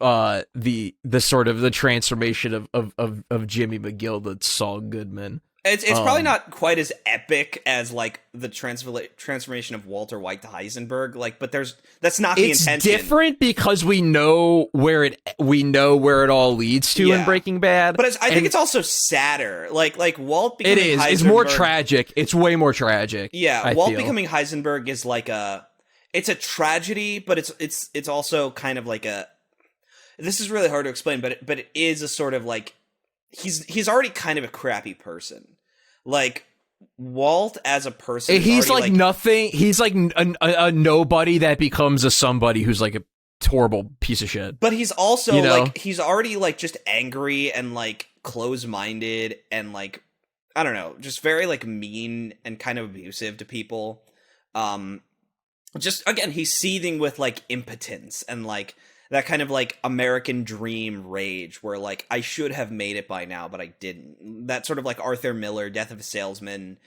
The sort of the transformation of Jimmy McGill to Saul Goodman. It's probably not quite as epic as, like, the transformation of Walter White to Heisenberg, like, but that's not the intention. It's different because we know where it all leads to in Breaking Bad. But I think it's also sadder. Like Walt becoming Heisenberg. It's more tragic. It's way more tragic. Yeah, Walt becoming Heisenberg is like it's a tragedy, but it's also kind of like a. This is really hard to explain, but it is a sort of, like, he's already kind of a crappy person. Like, Walt as a person, he's like nothing. He's like a nobody that becomes a somebody who's, like, a horrible piece of shit. But he's also, you know, like, he's already, like, just angry and, like, close-minded and, like, I don't know, just very, like, mean and kind of abusive to people. Just, again, he's seething with, like, impotence and, like, that kind of, like, American dream rage where, like, I should have made it by now, but I didn't. That sort of, like, Arthur Miller, Death of a Salesman,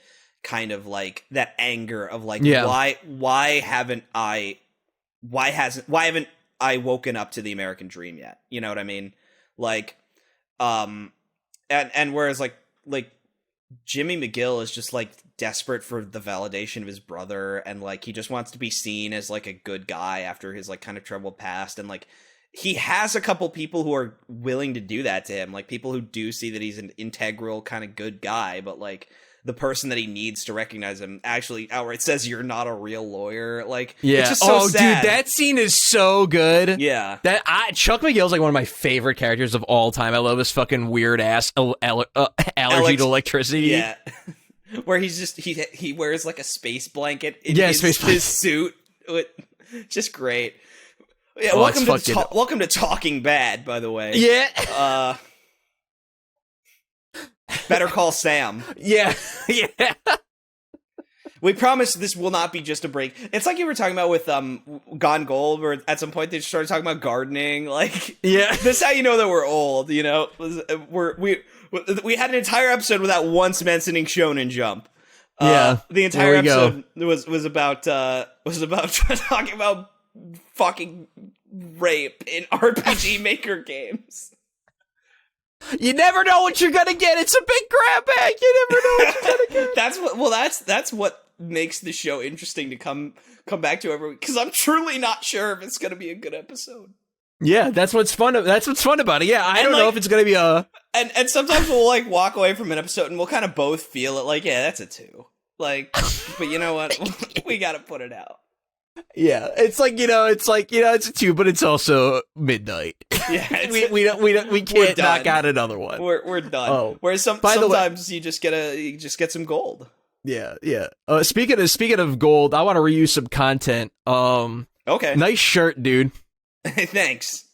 kind of, like, that anger of, like, why haven't I woken up to the American dream yet? You know what I mean? Like, and whereas, like Jimmy McGill is just, like, desperate for the validation of his brother, and, like, he just wants to be seen as, like, a good guy after his, like, kind of troubled past, and, like, he has a couple people who are willing to do that to him, like, people who do see that he's an integral kind of good guy, but, like, the person that he needs to recognize him actually outright says, "You're not a real lawyer." Like, yeah. It's just so sad. Dude, that scene is so good. Yeah. Chuck McGill's, like, one of my favorite characters of all time. I love his fucking weird ass allergy to electricity. Yeah. Where he's just he wears, like, a space blanket in his suit. Just great. Yeah, welcome to Talking Bad, by the way. Yeah. Better Call Sam. Yeah. We promise this will not be just a break. It's like you were talking about with Gone Gold, where at some point they just started talking about gardening. Like, Yeah. this is how you know that we're old. You know, we had an entire episode without once mentioning Shonen Jump. Yeah, the entire there we episode was about talking about fucking rape in RPG Maker games. You never know what you're gonna get. It's a big grab bag. You never know what you're gonna get. That's what makes the show interesting to come back to every week, because I'm truly not sure if it's gonna be a good episode. Yeah, that's what's fun. That's what's fun about it. Yeah, I don't know if it's gonna be a. And sometimes we'll like walk away from an episode and we'll kind of both feel it like, yeah, that's a 2. Like, but you know what? We gotta put it out. Yeah, it's a 2, but it's also midnight. Yeah, we can't knock out another one. We're done. Oh, whereas sometimes you just get some gold. Yeah. Speaking of gold, I want to reuse some content. Okay. Nice shirt, dude. Thanks.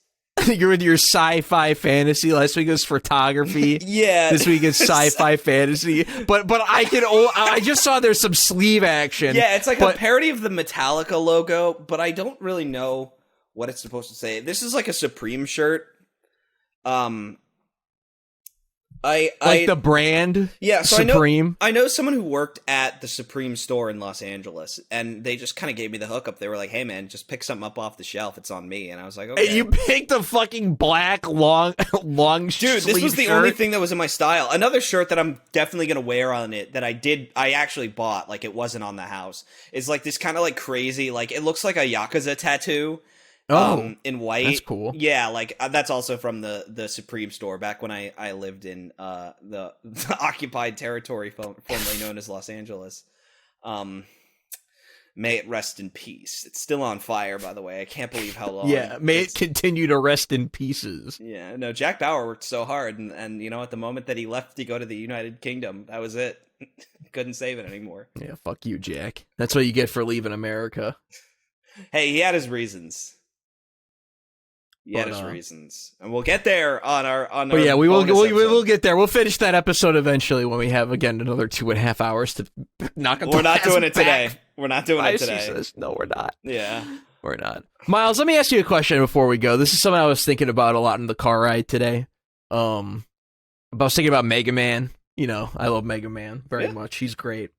You're with your sci-fi fantasy. Last week was photography. Yeah. This week is sci-fi fantasy. But I just saw there's some sleeve action. Yeah, it's like a parody of the Metallica logo, but I don't really know what it's supposed to say. This is like a Supreme shirt. The brand. Yeah, so Supreme. I know someone who worked at the Supreme store in Los Angeles, and they just kind of gave me the hookup. They were like, "Hey, man, just pick something up off the shelf. It's on me." And I was like, "Okay." Hey, you picked the fucking black long Dude, this was the only thing that was in my style. Another shirt that I'm definitely gonna wear on it that I actually bought, like it wasn't on the house, is like this kind of like crazy, like it looks like a Yakuza tattoo. In white. That's cool. Yeah, like that's also from the Supreme store back when I lived in the occupied territory formerly known as Los Angeles. May it rest in peace. It's still on fire, by the way. I can't believe how long. Yeah, may it continue to rest in pieces. Yeah, no, Jack Bauer worked so hard, and you know, at the moment that he left to go to the United Kingdom, that was it. Couldn't save it anymore. Yeah, fuck you, Jack. That's what you get for leaving America. Hey, he had his reasons. Reasons, and we'll get there on our. But yeah, we will get there. We'll finish that episode eventually when we have again another 2.5 hours to knock. We're not doing it today. We're not doing it today. Says, no, we're not. Yeah, we're not. Myles, let me ask you a question before we go. This is something I was thinking about a lot in the car ride today. I was thinking about Mega Man. You know, I love Mega Man very much. He's great.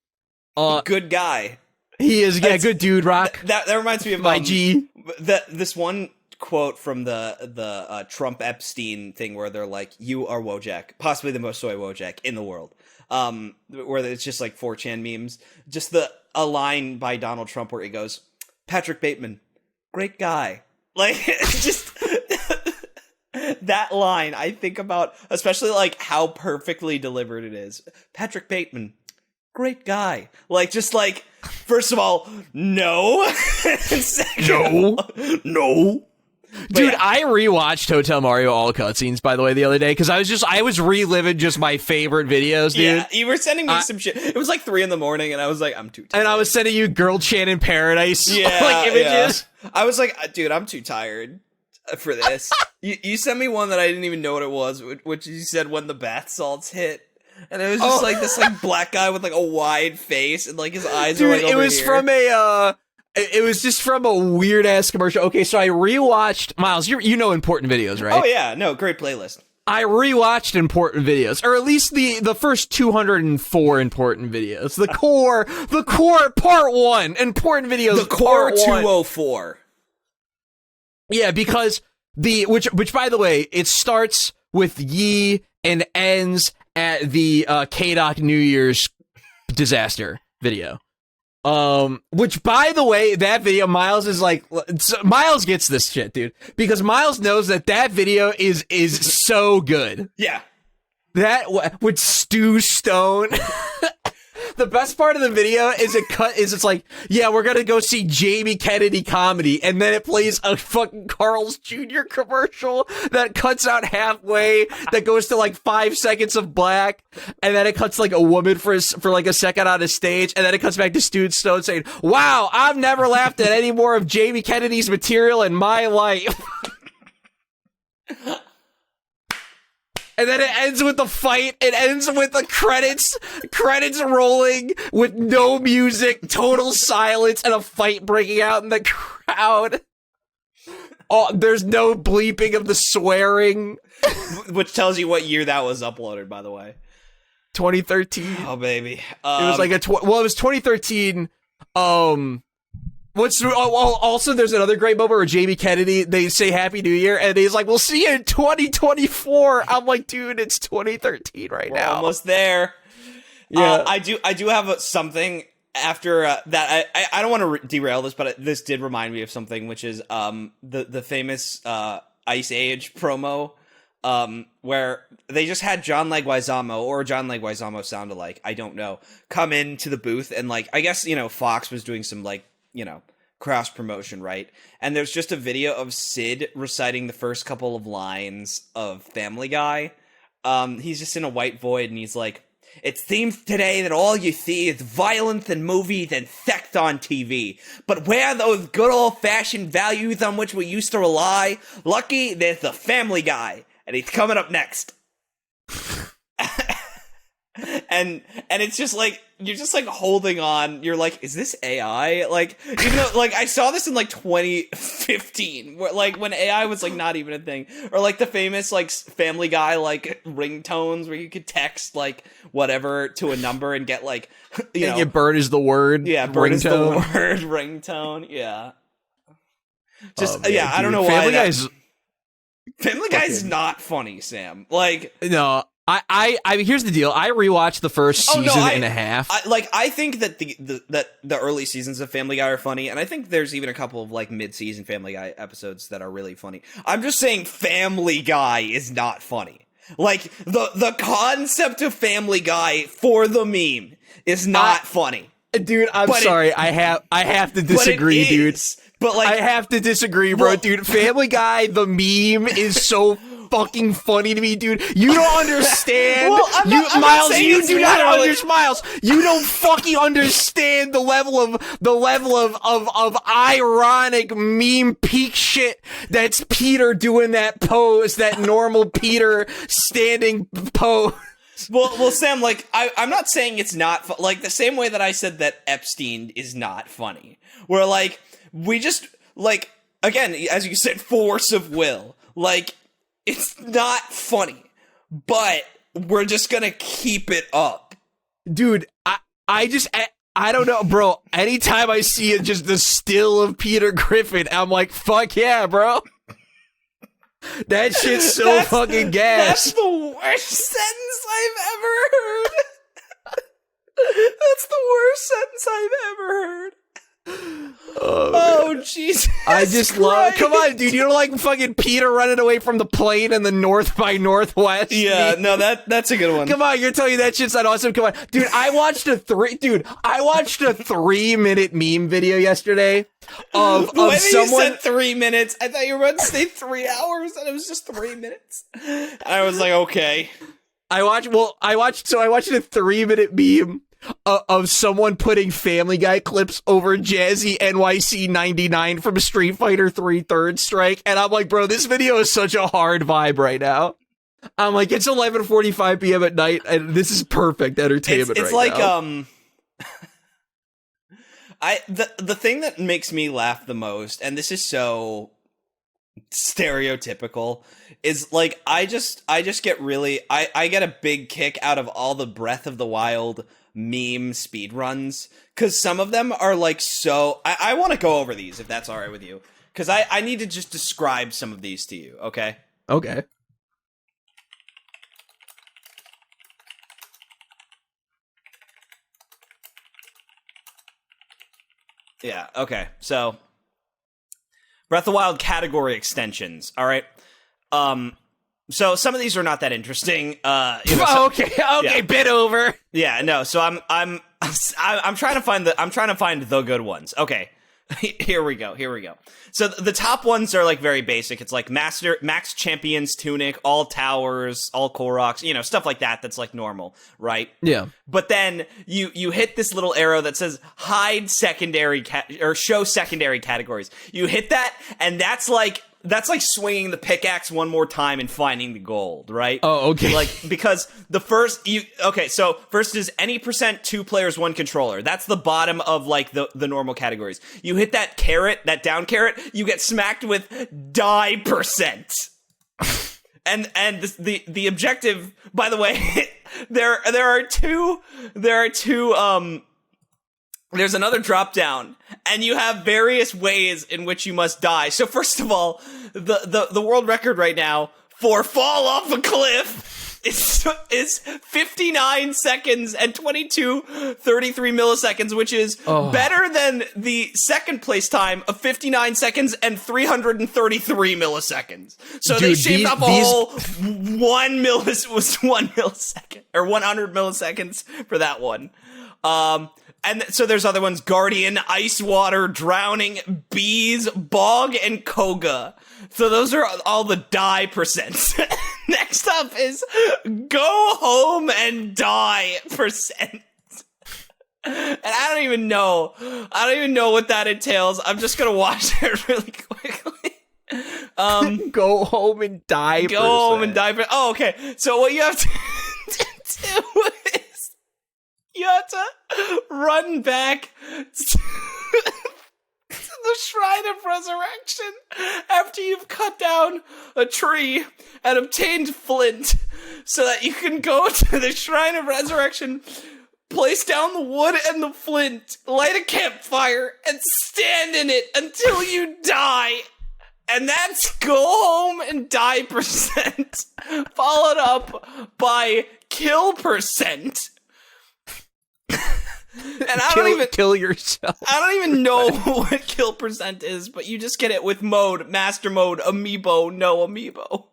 Good guy. He is. Yeah, good dude. Rock. That reminds me of my G. This one quote from the Trump Epstein thing where they're like, "You are Wojak, possibly the most soy Wojak in the world," where it's just like 4chan memes. Just a line by Donald Trump where he goes, "Patrick Bateman, great guy." Like, just that line I think about, especially like how perfectly delivered it is. Patrick Bateman, great guy. Like, just like, first of all, no. No. Dude, yeah. I rewatched Hotel Mario all cutscenes, by the way, the other day, because I was reliving just my favorite videos, dude. Yeah, you were sending me some shit. It was like 3 a.m, and I was like, I'm too tired. And I was sending you Girl Chan in Paradise like images. Yeah. I was like, dude, I'm too tired for this. You sent me one that I didn't even know what it was, which you said when the bath salts hit. And it was just like this like black guy with like a wide face and like his eyes dude, are like over it was here. From a it was just from a weird ass commercial. Okay, so I rewatched Myles. You know important videos, right? Oh yeah, no, great playlist. I rewatched important videos, or at least the first 204 important videos. The core part 1 important videos. The core 204. Yeah, because which by the way, it starts with Yi and ends at the KDOC New Year's disaster video. Which by the way, that video, Myles is like, Myles gets this shit, dude, because Myles knows that video is so good. Yeah. That with Stu Stone. The best part of the video is it's like, yeah, we're gonna go see Jamie Kennedy comedy, and then it plays a fucking Carl's Jr. commercial that cuts out halfway, that goes to like 5 seconds of black, and then it cuts like a woman for like a second on a stage, and then it cuts back to Stu Stone saying, "Wow, I've never laughed at any more of Jamie Kennedy's material in my life." And then it ends with the fight. It ends with the credits rolling with no music, total silence, and a fight breaking out in the crowd. Oh, there's no bleeping of the swearing. Which tells you what year that was uploaded, by the way. 2013. Oh, baby. It was like it was 2013. Also, there's another great moment where Jamie Kennedy, they say Happy New Year, and he's like, we'll see you in 2024. I'm like, dude, it's 2013 right We're now. almost there. Yeah. I do have something after that. I don't want to derail this, but this did remind me of something, which is the famous Ice Age promo, where they just had John Leguizamo, or John Leguizamo sound alike, I don't know, come into the booth, and like, I guess, Fox was doing some like, cross promotion, right? And there's just a video of Sid reciting the first couple of lines of Family Guy. He's just in a white void, and he's like, "It seems today that all you see is violence in movies and sex on TV. But where are those good old-fashioned values on which we used to rely? Lucky there's the Family Guy, and he's coming up next." And it's just like, you're just like holding on. You're like, is this AI? Like, even though, like, I saw this in like 2015, where like when AI was like not even a thing, or like the famous like Family Guy like ringtones where you could text like whatever to a number and get like, bird is the word. Yeah, bird ringtone. is the word ringtone. Yeah. Just man, I don't know Family why. Guy's Family Guy's not funny, Sam. Like, no. I mean, here's the deal. I rewatched the first season and a half. I think that the early seasons of Family Guy are funny, and I think there's even a couple of like mid-season Family Guy episodes that are really funny. I'm just saying Family Guy is not funny. Like the concept of Family Guy for the meme is not funny. Dude, I'm sorry. I have to disagree, dude. But like, I have to disagree, bro. Dude, Family Guy, the meme is so fucking funny to me, dude. You don't understand. Miles, you do not understand. Miles, you don't fucking understand the level of ironic meme peak shit that's Peter doing that pose, that normal Peter standing pose. Well, Sam, like, I'm not saying it's not like the same way that I said that Epstein is not funny. Where like, we just like, again, as you said, force of will. Like, it's not funny, but we're just gonna keep it up. Dude, I don't know, bro. Anytime I see it, just the still of Peter Griffin, I'm like, fuck yeah, bro. That shit's so fucking gas. That's the worst sentence I've ever heard. That's the worst sentence I've ever heard. Oh, Jesus. I just love. Come on, dude. You don't like fucking Peter running away from the plane in the North by Northwest? Yeah, no, that's a good one. Come on, you're telling me that shit's not awesome. Come on, dude. I watched a 3-minute meme video yesterday of someone. You said 3 minutes. I thought you were about to say 3 hours, and it was just 3 minutes. And I was like, okay. I watched a 3-minute meme of someone putting Family Guy clips over Jazzy NYC 99 from Street Fighter 3 Third Strike, and I'm like, bro, this video is such a hard vibe right now. I'm like, it's 11:45 p.m. at night, and this is perfect entertainment. It's right like now. The thing that makes me laugh the most, and this is so stereotypical, is like I just get really I get a big kick out of all the Breath of the Wild meme speedruns, because some of them are like so I want to go over these if that's all right with you, because I need to just describe some of these to you. Okay Yeah, okay. So Breath of the Wild category extensions, all right? So some of these are not that interesting. Okay, yeah. Bit over. Yeah, no. So I'm trying to find the good ones. Okay. Here we go. So the top ones are like very basic. It's like Max Champion's Tunic, all towers, all Koroks, stuff like that. That's like normal, right? Yeah. But then you hit this little arrow that says hide secondary or show secondary categories. You hit that, and that's like that's like swinging the pickaxe one more time and finding the gold, right? Oh, okay. Like, because the first so first is any percent 2 players 1 controller. That's the bottom of like the normal categories. You hit that carrot, that down carrot, you get smacked with die percent. And the objective, by the way, there's another drop down, and you have various ways in which you must die. So first of all, the world record right now for fall off a cliff is 59 seconds and 22:33 milliseconds, which is better than the second place time of 59 seconds and 333 milliseconds. So they shaved up a whole 1 millisecond or 100 milliseconds for that one. And so there's other ones: Guardian, Ice Water, Drowning, Bees, Bog, and Koga. So those are all the die percents. Next up is Go Home and Die percent. And I don't even know what that entails. I'm just gonna watch it really quickly. Go home and die. Go home and die. Oh, okay. So what you have to do is you have to run back to the Shrine of Resurrection after you've cut down a tree and obtained flint, so that you can go to the Shrine of Resurrection, place down the wood and the flint, light a campfire, and stand in it until you die. And that's Go Home and Die percent, followed up by Kill percent. And I don't even kill yourself. I don't even know what kill percent is, but you just get it with mode, master mode, amiibo, no amiibo.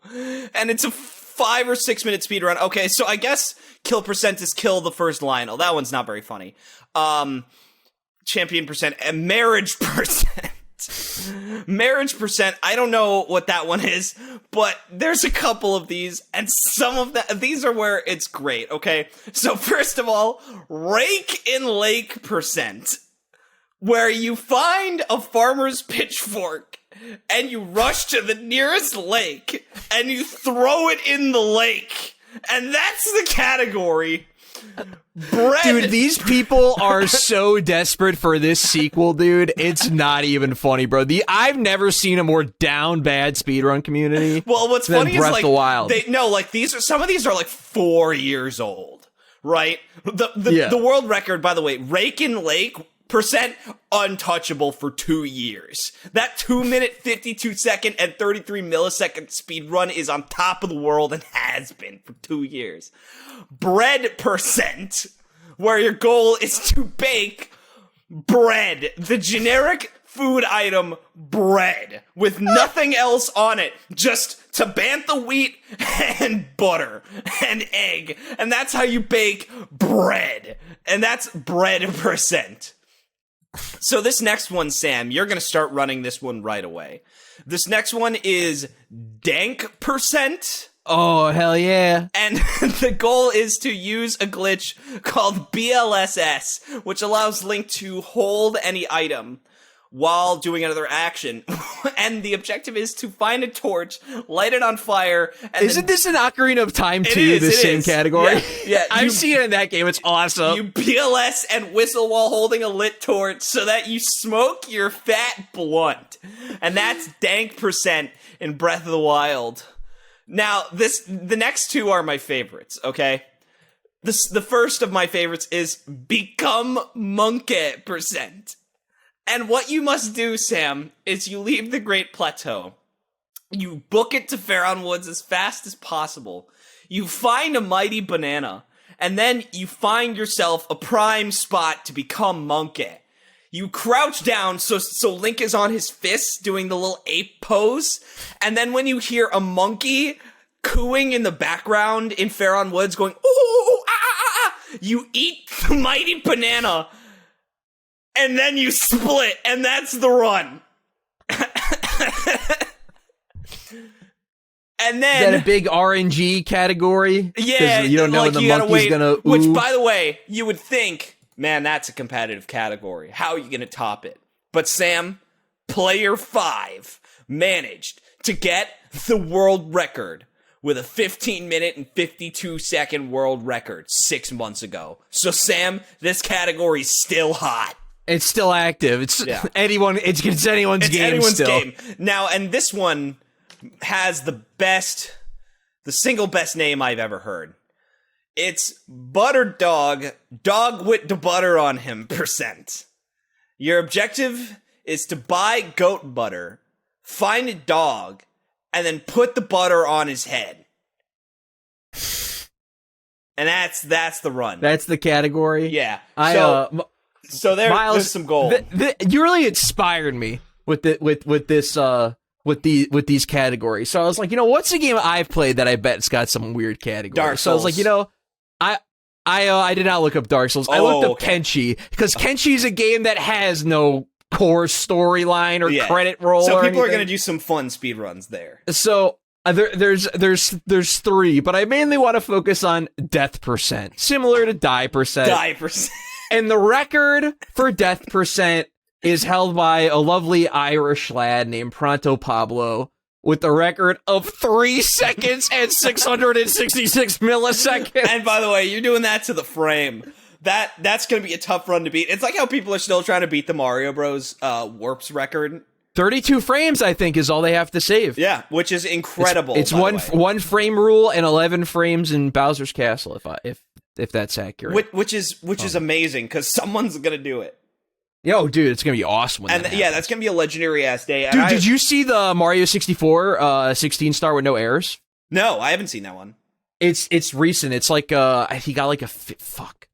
And it's a 5 or 6 minute speedrun. Okay, so I guess kill percent is kill the first Lionel. That one's not very funny. Champion percent and marriage percent. Marriage percent, I don't know what that one is, but there's a couple of these, and some of these are where it's great, okay? So first of all, Rake in Lake percent, where you find a farmer's pitchfork, and you rush to the nearest lake, and you throw it in the lake, and that's the category. Bread. Dude, these people are so desperate for this sequel, dude. It's not even funny, bro. I've never seen a more down bad speedrun community. Well, what's than funny Breath is like of the Wild. Some of these are like 4 years old, right? The world record, by the way, Rake in Lake percent untouchable for 2 years. That 2 minute 52 second and 33 millisecond speed run is on top of the world and has been for 2 years. Bread percent, where your goal is to bake bread, the generic food item bread, with nothing else on it, just to bantha wheat and butter and egg, and that's how you bake bread, and that's bread percent. So this next one, Sam, you're gonna start running this one right away. This next one is dank percent. Oh, hell yeah. And the goal is to use a glitch called BLSS, which allows Link to hold any item while doing another action. And the objective is to find a torch, light it on fire, and Isn't this an Ocarina of Time 2, the same category? Yeah. I've seen it in that game. It's awesome. You BLS and whistle while holding a lit torch so that you smoke your fat blunt. And that's dank percent in Breath of the Wild. Now, the next two are my favorites, okay? The first of my favorites is Become Monkey percent. And what you must do, Sam, is you leave the Great Plateau. You book it to Faron Woods as fast as possible. You find a mighty banana, and then you find yourself a prime spot to become Monkey. You crouch down so Link is on his fists doing the little ape pose, and then when you hear a monkey cooing in the background in Faron Woods going, ooh, ah, ah, ah, you eat the mighty banana, and then you split, and that's the run. And then... Is that a big RNG category? Yeah. You don't know like when the monkey's gonna ooh. Which, by the way, you would think... Man, that's a competitive category. How are you going to top it? But Sam, player 5 managed to get the world record with a 15-minute and 52-second world record 6 months ago. So, Sam, this category's still hot. It's still active. It's anyone. It's anyone's game. Anyone's still. game now, and this one has the single best name I've ever heard. It's Butter Dog with the butter on him %. Your objective is to buy goat butter, find a dog, and then put the butter on his head. And that's the run. That's the category. Yeah. So Myles, there's some gold. You really inspired me with these categories. So I was like, what's a game I've played that I bet it's got some weird category? Dark Souls. So I was like, I did not look up Dark Souls. I looked up Kenshi because Kenshi is a game that has no core storyline or credit roll. So or people anything. are going to do some fun speedruns there. So there's 3, but I mainly want to focus on death %, similar to die %. Die %. And the record for death % is held by a lovely Irish lad named Pronto Pablo with a record of 3 seconds and 666 milliseconds. And by the way, you're doing that to the frame. That's going to be a tough run to beat. It's like how people are still trying to beat the Mario Bros. Warps record. 32 frames, I think, is all they have to save. Yeah, which is incredible. It's one frame rule and 11 frames in Bowser's Castle, if that's accurate. Which is amazing because someone's going to do it. Yo, dude, it's going to be awesome. When that's going to be a legendary ass day. Dude, did you see the Mario 64 16 star with no errors? No, I haven't seen that one. It's recent. It's like he got like fuck.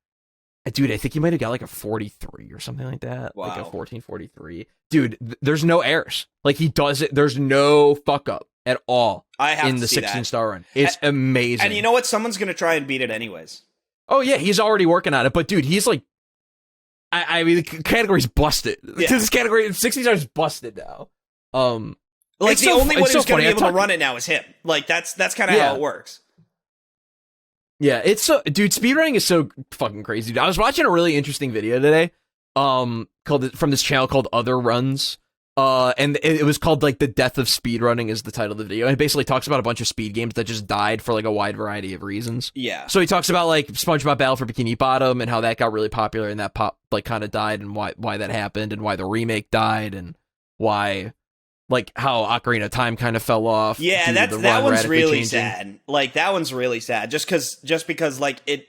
Dude, I think he might have got like a 43 or something like that. Wow. Like a 1443. Dude, there's no errors. Like he does it. There's no fuck up at all in the 16 star run. It's amazing. And you know what? Someone's going to try and beat it anyways. Oh yeah, he's already working on it. But dude, he's like, I mean, the category's busted. Yeah. This category 16 stars is busted now. Like the only one who's going to be able to run it now is him. Like that's kind of how it works. Yeah, it's so, dude, speedrunning is so fucking crazy. Dude. I was watching a really interesting video today, from this channel called Other Runs, and it was called like The Death of Speedrunning is the title of the video. And it basically talks about a bunch of speed games that just died for like a wide variety of reasons. Yeah. So he talks about like SpongeBob Battle for Bikini Bottom and how that got really popular and that kind of died and why that happened and why the remake died and why. Like how Ocarina of Time kind of fell off. Yeah, that one's really sad. Like that one's really sad. Just because like it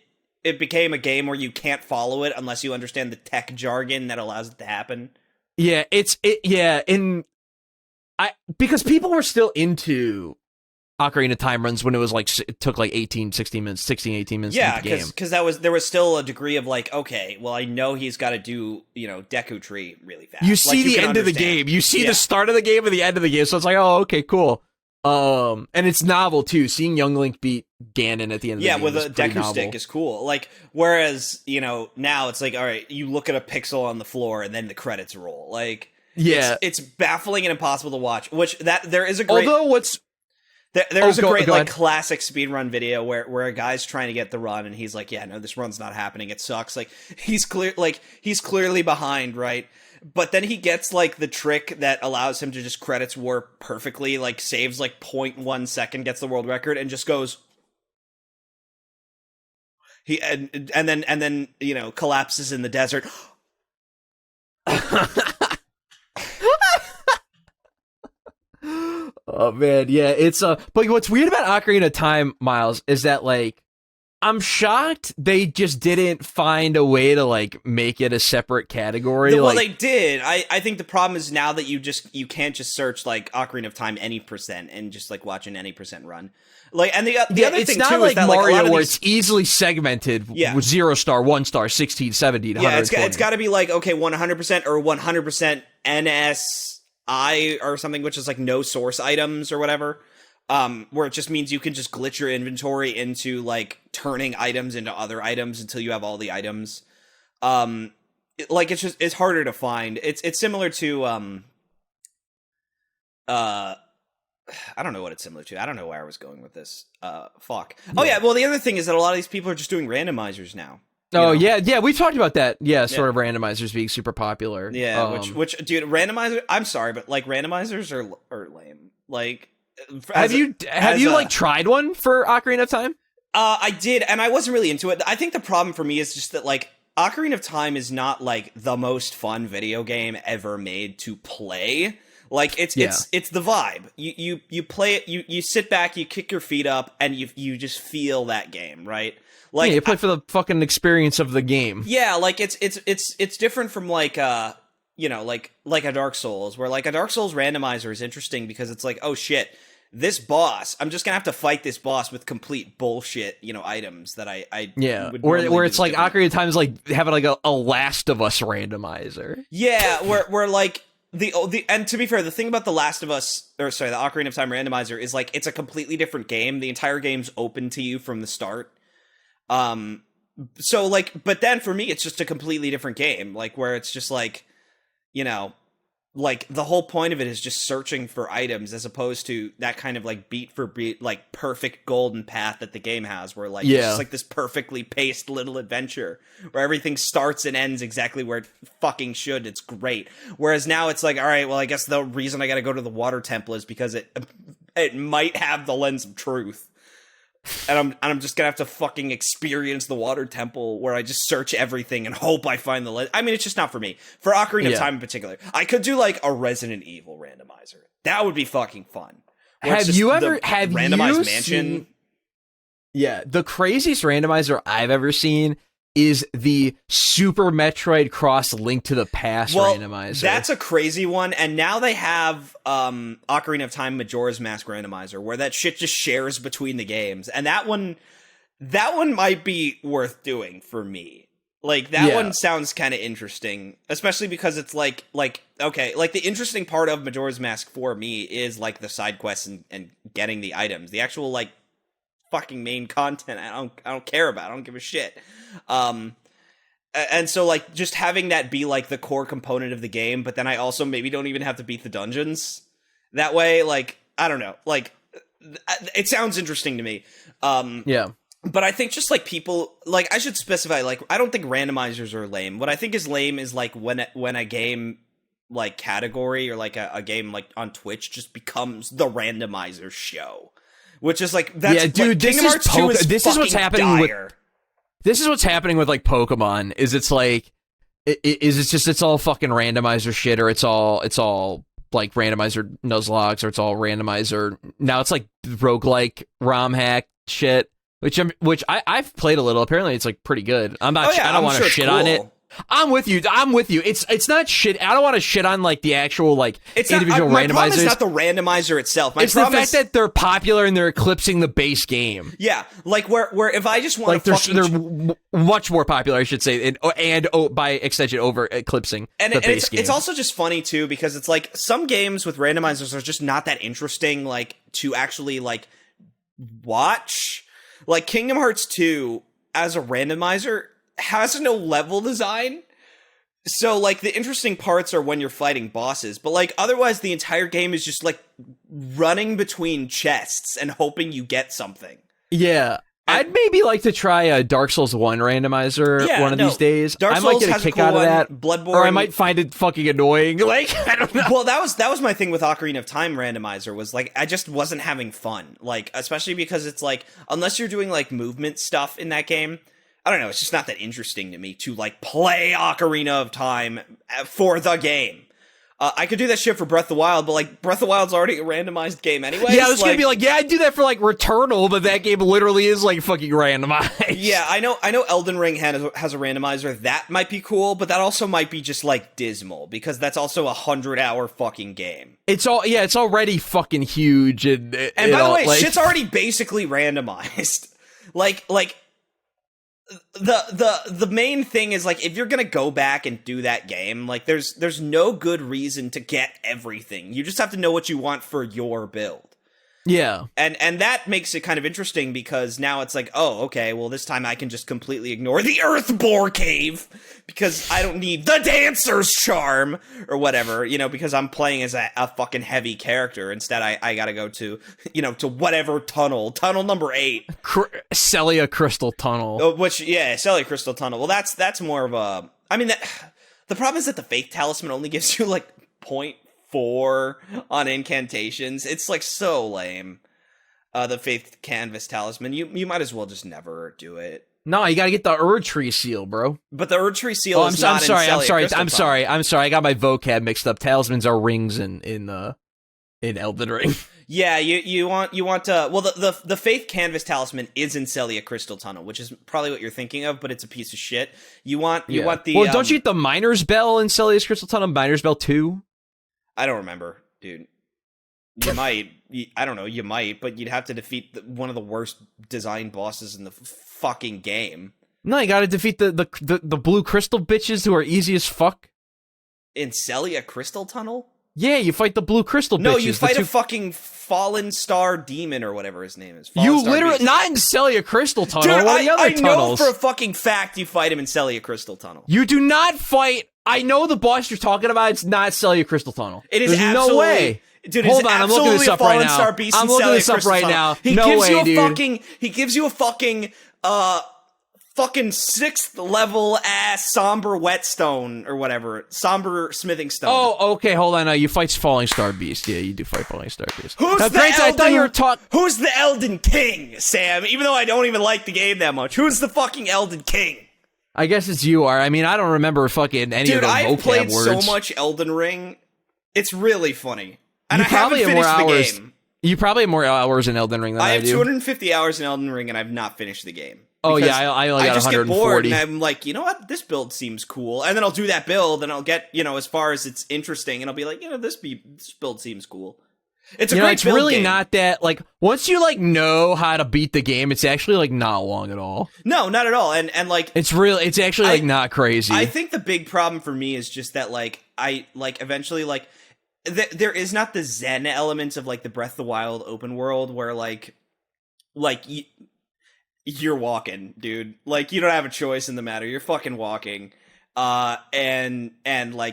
became a game where you can't follow it unless you understand the tech jargon that allows it to happen. Yeah, because people were still into Ocarina of Time runs when it was like it took like 18 minutes to beat the game. Because there was still a degree of like, okay, well I know he's got to do Deku Tree really fast. You see the end of the game. You see the start of the game and the end of the game. So it's like, oh, okay, cool. And it's novel too. Seeing Young Link beat Ganon at the end of the game. Yeah, with a Deku stick is cool. Like whereas now it's like, all right, you look at a pixel on the floor and then the credits roll. Like it's baffling and impossible to watch. Which there is a great. Although There's a great like classic speedrun video where a guy's trying to get the run and he's like, yeah, no, this run's not happening. It sucks. Like he's clearly behind, right? But then he gets like the trick that allows him to just credits warp perfectly, like saves like 0.1 second, gets the world record, and just goes. And then collapses in the desert. Oh man, yeah, it's but what's weird about Ocarina of Time, Myles, is that like I'm shocked they just didn't find a way to like make it a separate category. Well, they did. I think the problem is now that you can't just search like Ocarina of Time any % and just like watch an any % run. Like, and the other it's thing not too like is that Mario like a lot of where these, it's easily segmented with 0 star, 1 star, 16, 17, 120. It's got to be like okay 100% or 100% NSI or something, which is like no source items or whatever. Where it just means you can just glitch your inventory into like turning items into other items until you have all the items. Like it's harder to find. It's similar to I don't know what it's similar to. I don't know where I was going with this. Fuck. Oh yeah. Well, the other thing is that a lot of these people are just doing randomizers now. Yeah, we've talked about that. Yeah, sort of randomizers being super popular. Yeah, which dude, randomizer. I'm sorry, but like randomizers are lame. Like, have you like tried one for Ocarina of Time? I did, and I wasn't really into it. I think the problem for me is just that, like, Ocarina of Time is not, like, the most fun video game ever made to play. Like, it's the vibe. You play it, you sit back, you kick your feet up, and you just feel that game, right? Like, you play for the fucking experience of the game. Yeah, like, it's different from, like, you know, like a Dark Souls, where, like, a Dark Souls randomizer is interesting because it's like, oh shit, this boss, I'm just gonna have to fight this boss with complete bullshit, you know, items that I would where it's like different. Ocarina of Time is like having like a Last of Us randomizer. Yeah, where like the and to be fair, the thing about the Ocarina of Time randomizer is like it's a completely different game. The entire game's open to you from the start. So like, but then for me, it's just a completely different game. Like where it's just like, you know, like the whole point of it is just searching for items as opposed to that kind of like beat for beat, like perfect golden path that the game has where like, it's just like this perfectly paced little adventure where everything starts and ends exactly where it fucking should. It's great. Whereas now it's like, all right, well, I guess the reason I got to go to the water temple is because it might have the lens of truth. And I'm just gonna have to fucking experience the water temple where I just search everything and hope I find the I mean, it's just not for me. For Ocarina of Time in particular, I could do like a Resident Evil randomizer. That would be fucking fun. Have you ever randomized mansion? Yeah, the craziest randomizer I've ever seen is the Super Metroid Cross Link to the Past randomizer. That's a crazy one, and now they have Ocarina of Time Majora's Mask randomizer, where that shit just shares between the games, and that one might be worth doing for me. Like that one sounds kind of interesting, especially because it's like okay, like the interesting part of Majora's Mask for me is like the side quests and getting the items. The actual like fucking main content I don't care about. I don't give a shit. And so like just having that be like the core component of the game, but then I also maybe don't even have to beat the dungeons that way. Like, I don't know, like it sounds interesting to me. But I think just like people, like I should specify, like, I don't think randomizers are lame. What I think is lame is like when a game like category or like a game like on Twitch just becomes the randomizer show. Which is like, that's dude, Kingdom Hearts 2 is this is what's happening dire. This is what's happening with like Pokemon. Is it's like it's all fucking randomizer shit, or it's all like randomizer Nuzlockes, or it's all randomizer. Now it's like roguelike ROM hack shit, which I've played a little. Apparently it's like pretty good. I don't want to shit on it. I'm with you. It's not shit. I don't want to shit on like the actual like individual randomizers. My problem is not the randomizer itself. It's the fact that they're popular and they're eclipsing the base game. Yeah, like where if I just want like they're much more popular, I should say, and by extension over eclipsing the base game. It's also just funny too because it's like some games with randomizers are just not that interesting, like to actually like watch. Like Kingdom Hearts 2 as a randomizer has no level design. So, like, the interesting parts are when you're fighting bosses, but, like, otherwise the entire game is just, like, running between chests and hoping you get something. Yeah. I'd maybe like to try a Dark Souls 1 randomizer one of these days. I might get a kick out of that. Bloodborne, or I might find it fucking annoying. Like, I don't know. Well, that was my thing with Ocarina of Time randomizer, was, like, I just wasn't having fun. Like, especially because it's, like, unless you're doing, like, movement stuff in that game, I don't know, it's just not that interesting to me to, like, play Ocarina of Time for the game. I could do that shit for Breath of the Wild, but, like, Breath of the Wild's already a randomized game anyway. Yeah, I was gonna be like, yeah, I'd do that for, like, Returnal, but that game literally is, like, fucking randomized. Yeah, I know Elden Ring has a randomizer. That might be cool, but that also might be just, like, dismal, because that's also a 100-hour fucking game. It's already fucking huge, and by the way, like, shit's already basically randomized. like... The main thing is, like, if you're gonna go back and do that game, like, there's no good reason to get everything. You just have to know what you want for your build. Yeah. And that makes it kind of interesting, because now it's like, oh, okay, well, this time I can just completely ignore the Earth Boar Cave, because I don't need the Dancer's Charm, or whatever, you know, because I'm playing as a fucking heavy character. Instead, I gotta go to, you know, to whatever tunnel number 8. Celia Crystal Tunnel. Celia Crystal Tunnel. Well, that's more of a, I mean, the problem is that the Faith Talisman only gives you, like, 4 on incantations. It's like so lame. The Faith Canvas Talisman. You might as well just never do it. No, you gotta get the Erdtree seal, bro. But the Erdtree seal is not in Celia I'm sorry. I got my vocab mixed up. Talismans are rings in Elden Ring. Yeah, you want to. Well, the Faith Canvas Talisman is in Celia Crystal Tunnel, which is probably what you're thinking of, but it's a piece of shit. You want the. Well, don't you get the Miner's Bell in Celia's Crystal Tunnel? Miner's Bell 2? I don't remember, dude. You might. I don't know. You might, but you'd have to defeat one of the worst design bosses in the fucking game. No, you gotta defeat the blue crystal bitches who are easy as fuck. In Celia Crystal Tunnel? Yeah, you fight the blue crystal bitches. No, you fight a fucking fallen star demon or whatever his name is. You literally... Not in Celia Crystal Tunnel. Dude, what are the other tunnels? I know for a fucking fact you fight him in Celia Crystal Tunnel. You do not fight... I know the boss you're talking about. It's not Celia Crystal Tunnel. It is There's absolutely... no way. Dude, hold on, I'm looking this up right now. I'm looking this up right now. No way, dude. He gives you a fucking 6th level ass somber whetstone or whatever, somber smithing stone. Oh, okay, hold on. You fight Falling Star Beast. Yeah, you do fight Falling Star Beast. Who's the Elden King, Sam? Even though I don't even like the game that much, who's the fucking Elden King? I guess it's you are. I mean, I don't remember fucking any of the vocab words. Dude, I've played so much Elden Ring. It's really funny. And I haven't finished the game. You probably have more hours in Elden Ring than I do. I have 250 hours in Elden Ring, and I've not finished the game. Oh, yeah, I only got 140. I just get bored, and I'm like, you know what? This build seems cool. And then I'll do that build, and I'll get, as far as it's interesting, and I'll be like, this build seems cool. It's a great it's build really game. Not that, once you, know how to beat the game, it's actually, not long at all. No, not at all. And it's actually, not crazy. I think the big problem for me is just that, eventually, there is not the Zen elements of the Breath of the Wild open world where you're walking, dude. You don't have a choice in the matter. You're fucking walking. And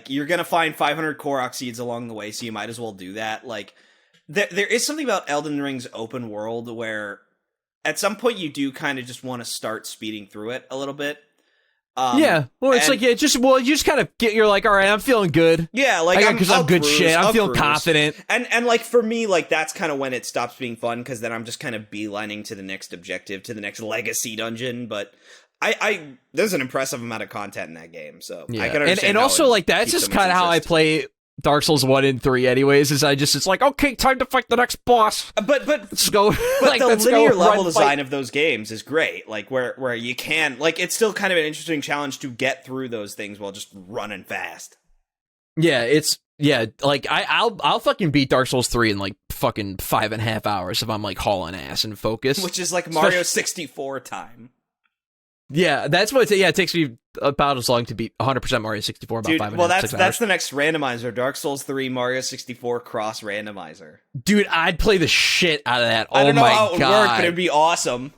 you're gonna find 500 Korok seeds along the way, so you might as well do that. There is something about Elden Ring's open world where at some point you do kind of just want to start speeding through it a little bit. Yeah, well, it's you just kind of you're like, all right, I'm feeling good. Yeah, because I'm good shit. I'm feeling confident. And for me, that's kind of when it stops being fun, because then I'm just kind of beelining to the next objective, to the next legacy dungeon. But there's an impressive amount of content in that game, so yeah. I can understand. And also that's just kind of how I play Dark Souls 1 and 3 anyways, is it's like, okay, time to fight the next boss. But let's go. But the linear level design of those games is great. Where you can, it's still kind of an interesting challenge to get through those things while just running fast. Yeah, I'll fucking beat Dark Souls 3 in fucking 5.5 hours if I'm hauling ass and focus. Which is Mario 64 time. Yeah, that's what it takes me about as long to beat 100% Mario 64. About 5.5 hours. That's the next randomizer. Dark Souls 3 Mario 64 cross randomizer. Dude, I'd play the shit out of that. I don't know how it would work, but it'd be awesome.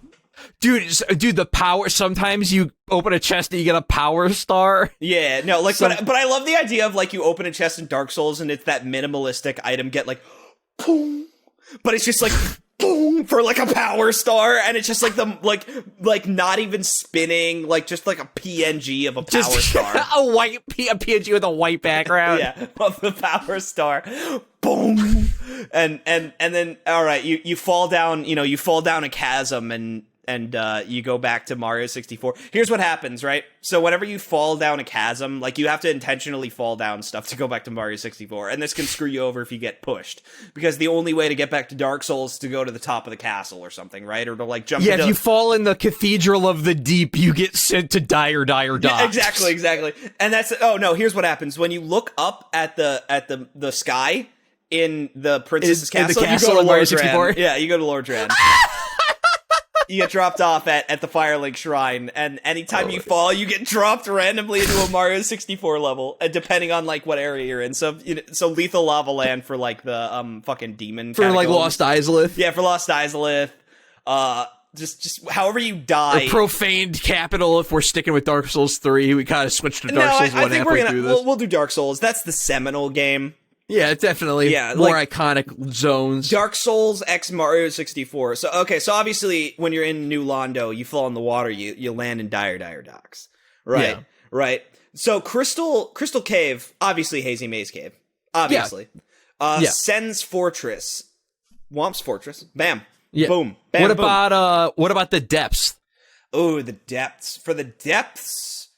Dude, the power. Sometimes you open a chest and you get a power star. Yeah, no, but I love the idea of you open a chest in Dark Souls and it's that minimalistic item get boom, but it's just boom for a power star, and it's just not even spinning, just a PNG of a power star. a PNG with a white background. Yeah, of the power star. Boom. And then all right, you fall down, you fall down a chasm and you go back to Mario 64. Here's what happens, right? So whenever you fall down a chasm, you have to intentionally fall down stuff to go back to Mario 64, and this can screw you over if you get pushed, because the only way to get back to Dark Souls is to go to the top of the castle or something, right? Or to jump. Yeah, if you fall in the Cathedral of the Deep, you get sent to dire docks. Yeah, exactly. And that's here's what happens when you look up at the sky in the Princess's Castle. You go to Mario 64. Yeah, you go to Lord Dran. You get dropped off at the Firelink Shrine, and anytime you fall, you get dropped randomly into a Mario 64 level, depending on what area you're in. So Lethal Lava Land for the fucking demon for catacombs. Lost Izalith. Yeah, for Lost Izalith. Just however you die. Or Profaned Capital, if we're sticking with Dark Souls 3. We kind of switched to Dark Souls 1 halfway through this. We'll do Dark Souls. That's the seminal game. Yeah, definitely. Yeah, more iconic zones. Dark Souls x Mario 64. So obviously when you're in New Londo, you fall in the water, you land in dire docks. Right. Yeah. Right. So Crystal Cave, obviously Hazy Maze Cave. Obviously. Yeah. Sen's Fortress. Womp's Fortress. Bam. Yeah. Boom. Bam. What boom. about the depths? Oh, the depths. For the depths.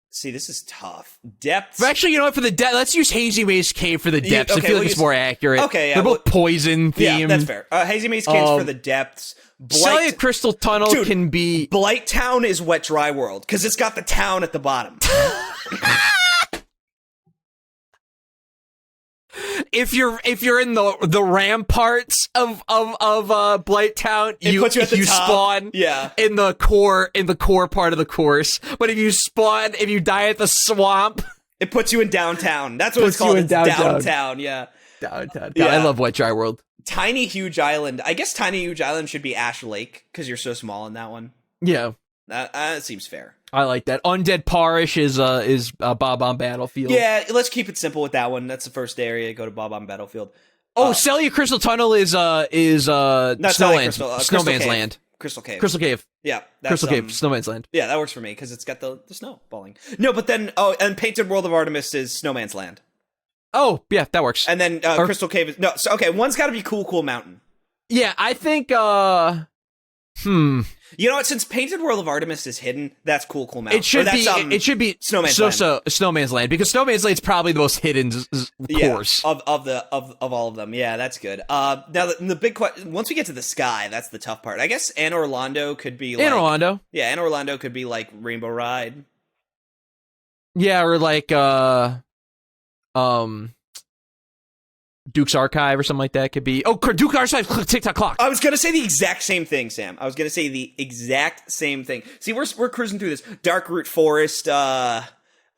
See, this is tough. Depths. But actually, you know what? For the let's use Hazy Maze Cave for the depths. I feel like it's more accurate. Okay, yeah. They're both poison themed. Yeah, that's fair. Hazy Maze Cave's for the depths. Celia Crystal Tunnel can be... Blight Town is Wet Dry World, because it's got the town at the bottom. If you're in the ramparts of Blight Town, you puts you at the top. spawn Yeah. in the core part of the course. But if you die at the swamp, it puts you in downtown. That's what it's called. It's downtown. Yeah. Downtown. Yeah. I love Wet Dry World. Tiny Huge Island. I guess Tiny Huge Island should be Ash Lake because you're so small in that one. Yeah. That seems fair. I like that. Undead Parish is Bob on Battlefield. Yeah, let's keep it simple with that one. That's the first area. Go to Bob on Battlefield. Celia Crystal Tunnel is Snowman's Land. Crystal Cave. Crystal Cave. Yeah. Crystal Cave. Snowman's Land. Yeah, that works for me because it's got the snowballing. No, but then and Painted World of Artemis is Snowman's Land. Oh, yeah, that works. And then Crystal Cave is so okay, one's got to be Cool Mountain. Yeah, I think You know what? Since Painted World of Artemis is hidden, that's Cool Mountain. It should be Snowman's Land. Snowman's Land, because Snowman's Land is probably the most hidden course of all of them. Yeah, that's good. Now the big question, once we get to the sky, that's the tough part. I guess Anne Orlando could be like, Yeah, Anne Orlando could be like Rainbow Ride. Yeah, or like Duke's Archive or something like that could be. Oh, Duke's Archive, TikTok Clock. I was gonna say the exact same thing, Sam. I was gonna say the exact same thing. See, we're cruising through this Darkroot Forest. I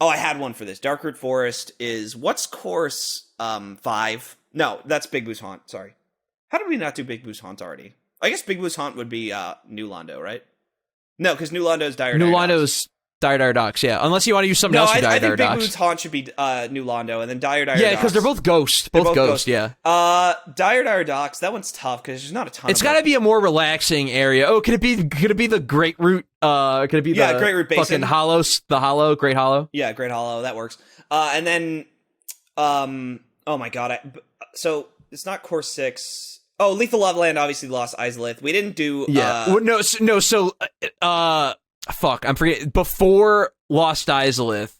had one for this. Darkroot Forest is what's course 5? No, that's Big Boo's Haunt. Sorry. How did we not do Big Boo's Haunt already? I guess Big Boo's Haunt would be New Londo, right? No, because New Londo's Dire. New Londo's Dire Docks, yeah. Unless you want to use something else for Dire Docks. I think Big Boo's Haunt should be New Londo, and then Dire Docks. Yeah, because they're both ghosts. Both ghosts, yeah. Dire Docks, that one's tough, because there's not a ton It's got to be a more relaxing area. Oh, could it be the Great Root? Could it be the Great Root Basin? Fucking Great Hollow? Yeah, Great Hollow, that works. And then, oh my god, so it's not course 6. Oh, Lethal Lava Land obviously lost Izalith. We didn't do... Fuck, I'm forgetting. Before Lost Izalith,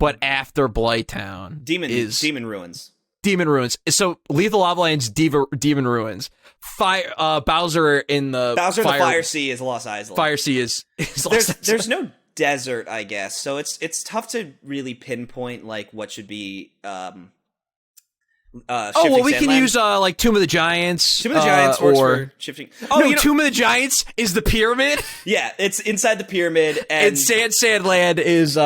but after Blighttown. Demon Ruins. Demon Ruins. So Lethal Lava Land's Demon Ruins. Bowser in the Fire Sea is Lost Izalith. Fire Sea is Lost Izalith. There's no desert, I guess. So it's tough to really pinpoint like what should be we can use like Tomb of the Giants. Tomb of the Giants works for shifting. Tomb of the Giants is the pyramid. Yeah, it's inside the pyramid, and Sandland is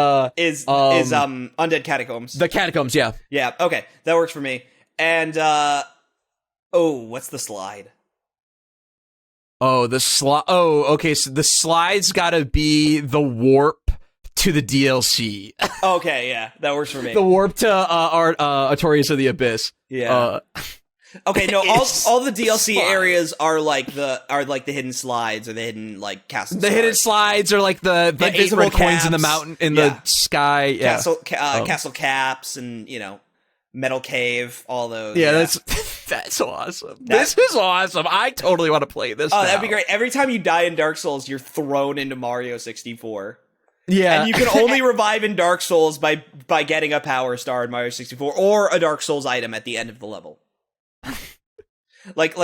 Undead Catacombs. The Catacombs, yeah. Yeah, okay, that works for me. And what's the slide? Oh, the slide. Oh, okay. So the slide's got to be the warp to the DLC. Okay, yeah, that works for me. The warp to Artorias of the Abyss. Yeah. Okay, no, all the DLC areas are like the hidden slides or the hidden like castle. The hidden slides are like the invisible red coins in the mountain in the sky. Yeah. Castle caps and metal cave, all those. Yeah, that's awesome. This is awesome. I totally want to play this. Oh, that'd be great. Every time you die in Dark Souls, you're thrown into Mario 64. Yeah. And you can only revive in Dark Souls by getting a Power Star in Mario 64 or a Dark Souls item at the end of the level. Like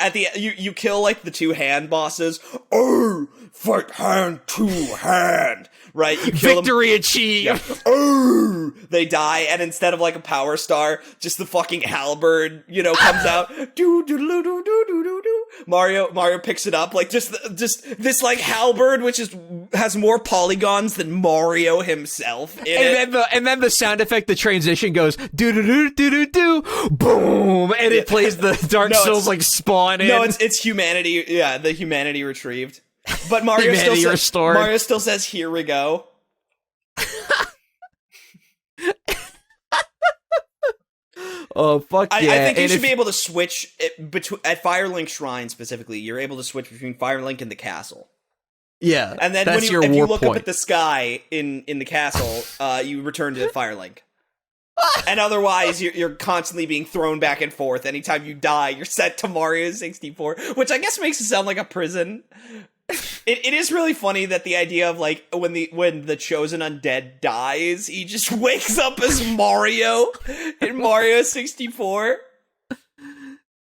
at the you kill like the 2 hand bosses. Oh, fight hand to hand. Right? You kill Victory achieved. Yeah. Oh, they die, and instead of like a Power Star, just the fucking halberd, comes out. Do do do do do do do do. Mario picks it up, like just this like halberd, which has more polygons than Mario himself. And then the sound effect, the transition goes do do do do do do, boom, and it plays the Dark Souls like spawn in. No, it's humanity. Yeah, the humanity retrieved. But Mario still says, "Here we go." Oh fuck yeah! I think you should be able to switch between at Firelink Shrine specifically. You're able to switch between Firelink and the castle. Yeah, and then if you look up at the sky in the castle, you return to Firelink. And otherwise, you're constantly being thrown back and forth. Anytime you die, you're sent to Mario 64, which I guess makes it sound like a prison. It is really funny that the idea of like when the chosen undead dies, he just wakes up as Mario in Mario 64.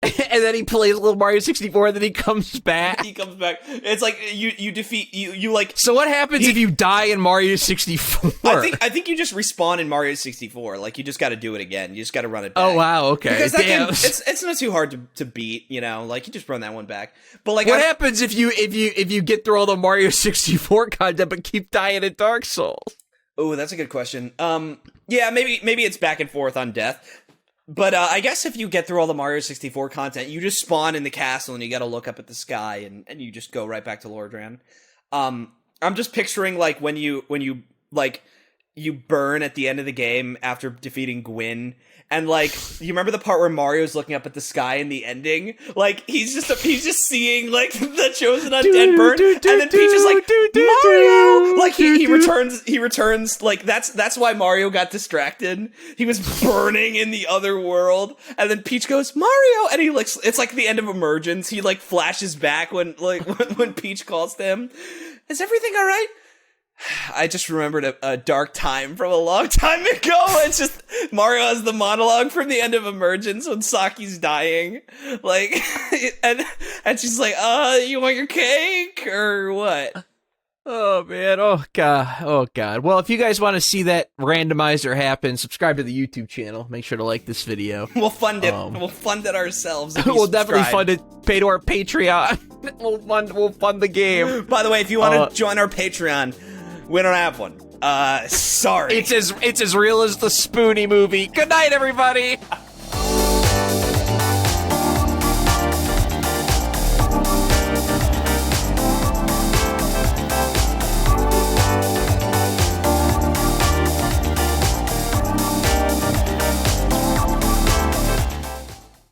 And then he plays little Mario 64, and then he comes back. He comes back. It's like you defeat you like. So what happens if you die in Mario 64? I think you just respawn in Mario 64. Like you just got to do it again. You just got to run it back. Oh wow, okay. Because that damn. game, it's not too hard to beat. You know, like you just run that one back. But like, what happens if you get through all the Mario 64 content but keep dying in Dark Souls? Oh, that's a good question. Yeah, maybe it's back and forth on death. But I guess if you get through all the Mario 64 content, you just spawn in the castle and you gotta look up at the sky and you just go right back to Lordran. I'm just picturing like when you like you burn at the end of the game after defeating Gwyn, and like you remember the part where Mario's looking up at the sky in the ending? Like he's just seeing like the chosen undead burn, and then Peach is like Mario. Like he returns. Like that's why Mario got distracted. He was burning in the other world, and then Peach goes Mario, and he looks. It's like the end of Emergence. He like flashes back when Peach calls to him. Is everything all right? I just remembered a dark time from a long time ago. It's just Mario has the monologue from the end of Emergence when Saki's dying, like, and she's like, you want your cake or what?" Oh man, oh god. Well, if you guys want to see that randomizer happen, subscribe to the YouTube channel. Make sure to like this video. We'll fund it. We'll fund it ourselves. We'll definitely fund it. Pay to our Patreon. We'll fund the game. By the way, if you want to join our Patreon, we don't have one. Sorry. It's as real as the Spoonie movie. Good night, everybody.